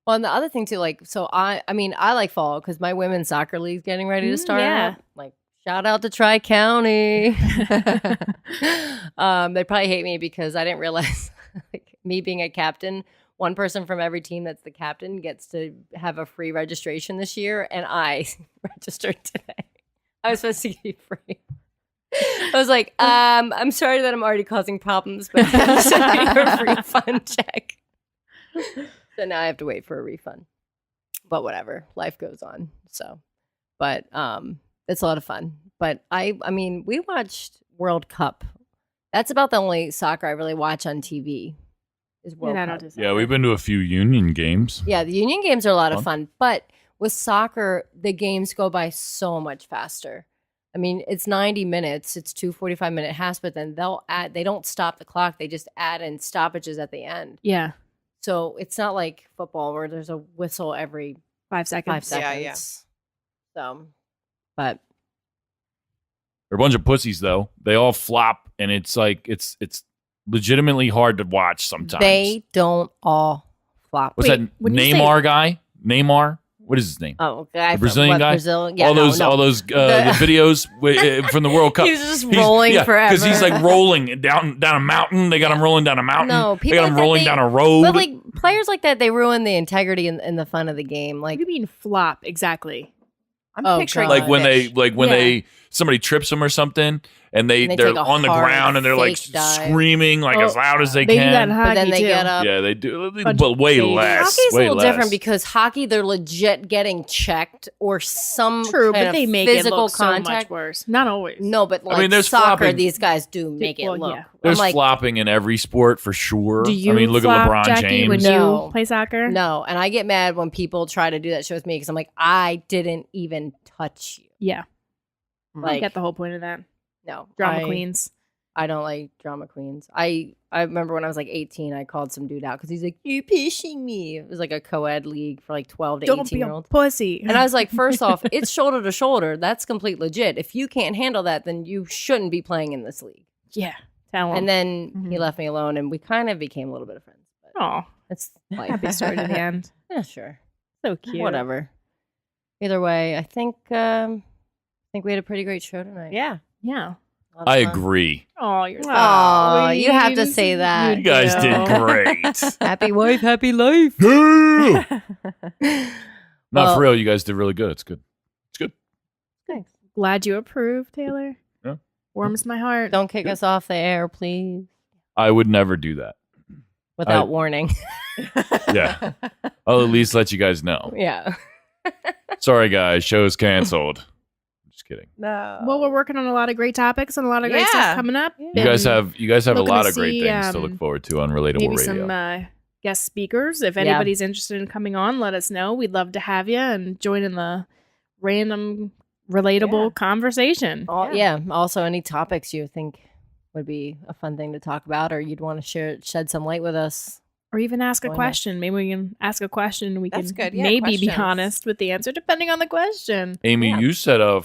Speaker 1: Well, and the other thing too, like, so I mean, I like fall because my women's soccer league's getting ready to start.
Speaker 2: yeah.
Speaker 1: Up. Like, shout out to Tri County. They probably hate me because I didn't realize, like, me being a captain, one person from every team that's the captain gets to have a free registration this year, and I registered today. I was supposed to be free. I was like, I'm sorry that I'm already causing problems, but I'm sending a refund check. So now I have to wait for a refund. But whatever, life goes on. So, but it's a lot of fun. But I mean, we watched World Cup. That's about the only soccer I really watch on TV. Is World
Speaker 2: and I
Speaker 1: Cup.
Speaker 2: don't do
Speaker 4: Yeah, we've been to a few union games.
Speaker 1: Yeah, the union games are a lot of
Speaker 4: Fun.
Speaker 1: fun, but with soccer, the games go by so much faster. I mean, it's 90 minutes, it's 2 45-minute halves, but then they don't stop the clock, they just add in stoppages at the end.
Speaker 2: Yeah.
Speaker 1: So it's not like football where there's a whistle every
Speaker 2: 5 seconds.
Speaker 1: 5 seconds.
Speaker 3: Yeah.
Speaker 1: So, but
Speaker 4: They're a bunch of pussies though. They all flop, and it's like it's legitimately hard to watch sometimes.
Speaker 1: they don't all flop.
Speaker 4: What's
Speaker 2: Wait,
Speaker 4: that
Speaker 2: when you say-
Speaker 4: Neymar guy? Neymar? What is his name?
Speaker 1: Oh, guy
Speaker 4: The
Speaker 1: from
Speaker 4: Brazilian
Speaker 1: what,
Speaker 4: guy?
Speaker 1: Brazil? Yeah,
Speaker 4: all those the videos from the World Cup.
Speaker 1: He was just rolling forever.
Speaker 4: because he's like rolling down a mountain. They got him rolling down a mountain.
Speaker 1: No,
Speaker 4: they
Speaker 1: people
Speaker 4: got him
Speaker 1: like that,
Speaker 4: rolling
Speaker 1: they-
Speaker 4: down a road.
Speaker 1: But like players like that, they ruin the integrity and the fun of the game.
Speaker 2: What
Speaker 1: Like,
Speaker 2: do you mean flop? Exactly.
Speaker 3: I'm
Speaker 1: Oh,
Speaker 3: picturing
Speaker 1: God.
Speaker 4: like when
Speaker 3: fish.
Speaker 2: Yeah.
Speaker 4: somebody trips them or something, and
Speaker 1: And they
Speaker 4: they're
Speaker 1: take a
Speaker 4: on the
Speaker 1: hard
Speaker 4: ground and they're like
Speaker 1: fake dive.
Speaker 4: screaming like
Speaker 2: Oh,
Speaker 4: as loud as they
Speaker 2: They do that in
Speaker 4: can.
Speaker 2: hockey
Speaker 1: but then they
Speaker 2: too.
Speaker 1: get up.
Speaker 4: Yeah, they do,
Speaker 2: Bunch
Speaker 4: but
Speaker 2: of
Speaker 4: way
Speaker 2: babies.
Speaker 4: less.
Speaker 1: Hockey's a
Speaker 4: way
Speaker 1: little
Speaker 4: less.
Speaker 1: different because hockey, they're legit getting checked or some
Speaker 2: True,
Speaker 1: kind
Speaker 2: but
Speaker 1: of
Speaker 2: they make
Speaker 1: physical
Speaker 2: it look
Speaker 1: contact.
Speaker 2: so much worse. Not always.
Speaker 1: No, but like
Speaker 4: there's
Speaker 1: soccer,
Speaker 4: flopping.
Speaker 1: these guys do make it
Speaker 2: well,
Speaker 1: look.
Speaker 2: yeah.
Speaker 4: There's
Speaker 1: I'm like,
Speaker 4: flopping in every sport for sure.
Speaker 2: Do you
Speaker 4: I mean, look
Speaker 2: flop,
Speaker 4: at LeBron
Speaker 2: Jackie,
Speaker 4: James.
Speaker 2: when
Speaker 1: No.
Speaker 2: you play soccer?
Speaker 1: no, and I get mad when people try to do that shit with me because I'm like, I didn't even touch you.
Speaker 2: Yeah. I
Speaker 1: Like,
Speaker 2: get the whole point of that.
Speaker 1: no,
Speaker 2: Drama
Speaker 1: I-
Speaker 2: queens.
Speaker 1: I don't like drama queens. I remember when I was like 18, I called some dude out because he's like, "You're pushing me." It was like a co-ed league for like 12 to
Speaker 2: Don't
Speaker 1: 18
Speaker 2: be a
Speaker 1: year olds.
Speaker 2: pussy.
Speaker 1: And I was like, first off, it's shoulder to shoulder. That's complete legit. If you can't handle that, then you shouldn't be playing in this league.
Speaker 2: yeah, Tell him.
Speaker 1: And then he
Speaker 2: Mhm.
Speaker 1: left me alone, and we kind of became a little bit of friends. But
Speaker 2: Oh,
Speaker 1: it's life.
Speaker 2: happy story to the end.
Speaker 1: Yeah, sure.
Speaker 2: So cute.
Speaker 1: Whatever. Either way, I think we had a pretty great show tonight.
Speaker 3: Yeah.
Speaker 2: Yeah.
Speaker 1: A lot of
Speaker 4: I
Speaker 1: fun.
Speaker 4: agree.
Speaker 2: Oh, you're so
Speaker 1: Aw, you have to
Speaker 2: sweet.
Speaker 1: say that.
Speaker 4: You guys did
Speaker 2: do.
Speaker 4: great.
Speaker 1: Happy wife, happy life.
Speaker 4: Yeah. Not
Speaker 1: Well-
Speaker 4: for real. You guys did really good. It's good. It's good.
Speaker 1: Thanks.
Speaker 2: Glad you approve, Taylor.
Speaker 4: Yeah.
Speaker 2: Warms my heart.
Speaker 1: Don't kick us off the air, please,
Speaker 4: I would never do that.
Speaker 1: without warning.
Speaker 4: Yeah. I'll at least let you guys know.
Speaker 1: Yeah.
Speaker 4: Sorry, guys. Show's canceled. Just kidding.
Speaker 3: No.
Speaker 2: Well, we're working on a lot of great topics and a lot of great
Speaker 3: Yeah.
Speaker 2: stuff coming up.
Speaker 3: You
Speaker 4: You guys have a
Speaker 2: looking
Speaker 4: lot
Speaker 2: to
Speaker 4: of great
Speaker 2: see,
Speaker 4: things to look forward to on Relatable
Speaker 2: maybe
Speaker 4: Radio.
Speaker 2: some guest speakers. If
Speaker 1: Yeah.
Speaker 2: anybody's interested in coming on, let us know. We'd love to have you and join in the random relatable
Speaker 3: Yeah.
Speaker 2: conversation.
Speaker 1: Yeah. Also, any topics you think would be a fun thing to talk about, or you'd want to shed some light with us.
Speaker 2: Or even ask a
Speaker 1: Why not?
Speaker 2: question. Maybe we can ask a question and we
Speaker 3: That's
Speaker 2: can
Speaker 3: good. Yeah,
Speaker 2: maybe be
Speaker 3: questions.
Speaker 2: honest with the answer depending on the question.
Speaker 4: Amy,
Speaker 3: Yeah.
Speaker 4: you set up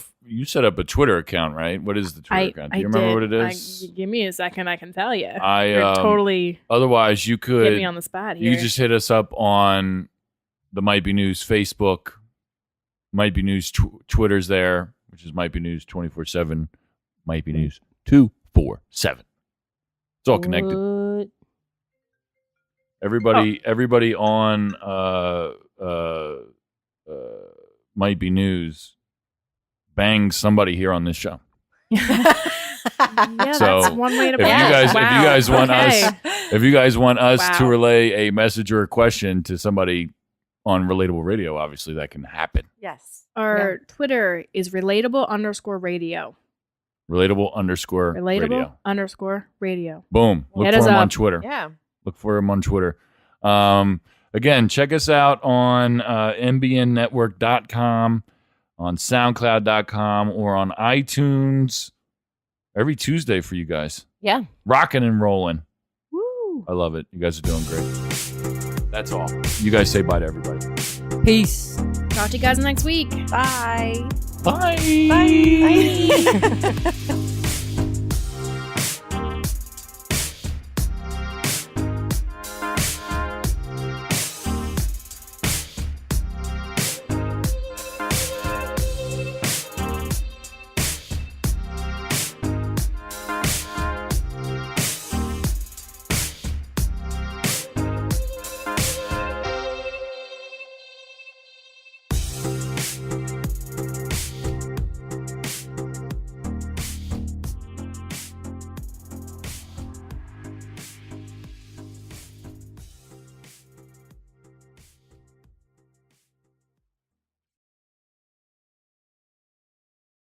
Speaker 4: a Twitter account, right? What is the Twitter account? Do you remember what it is?
Speaker 2: Give me a second, I can tell you.
Speaker 4: I
Speaker 2: You're totally
Speaker 4: otherwise you
Speaker 2: hit
Speaker 4: could
Speaker 2: me on the spot here.
Speaker 4: you just hit us up on the Might Be News Facebook, Might Be News Twitter's there, which is Might Be News 24/7, Might Be News 247. It's all connected.
Speaker 1: What?
Speaker 4: Everybody on Might Be News bangs somebody here on this show.
Speaker 2: yeah,
Speaker 4: So,
Speaker 2: that's one way to
Speaker 4: if
Speaker 2: put
Speaker 4: you
Speaker 2: it.
Speaker 4: guys- if you
Speaker 2: Wow.
Speaker 4: guys want
Speaker 2: Okay.
Speaker 4: us- If you guys want us to
Speaker 2: Wow.
Speaker 4: relay a message or a question to somebody on Relatable Radio, obviously that can happen.
Speaker 3: Yes.
Speaker 2: Our Twitter is relatable_radio.
Speaker 4: Relatable_radio.
Speaker 2: Relatable_radio.
Speaker 4: Boom. Look
Speaker 2: Hit
Speaker 4: for
Speaker 2: us
Speaker 4: him
Speaker 2: up.
Speaker 4: on Twitter.
Speaker 3: Yeah.
Speaker 4: Look for him on Twitter. Again, check us out on mbnnetwork.com, on soundcloud.com, or on iTunes every Tuesday for you guys.
Speaker 1: Yeah.
Speaker 4: Rocking and rolling.
Speaker 3: Woo.
Speaker 4: I love it. You guys are doing great. That's all. You guys say bye to everybody.
Speaker 1: Peace.
Speaker 2: Talk to you guys next week.
Speaker 3: Bye.
Speaker 4: Bye.
Speaker 3: Bye.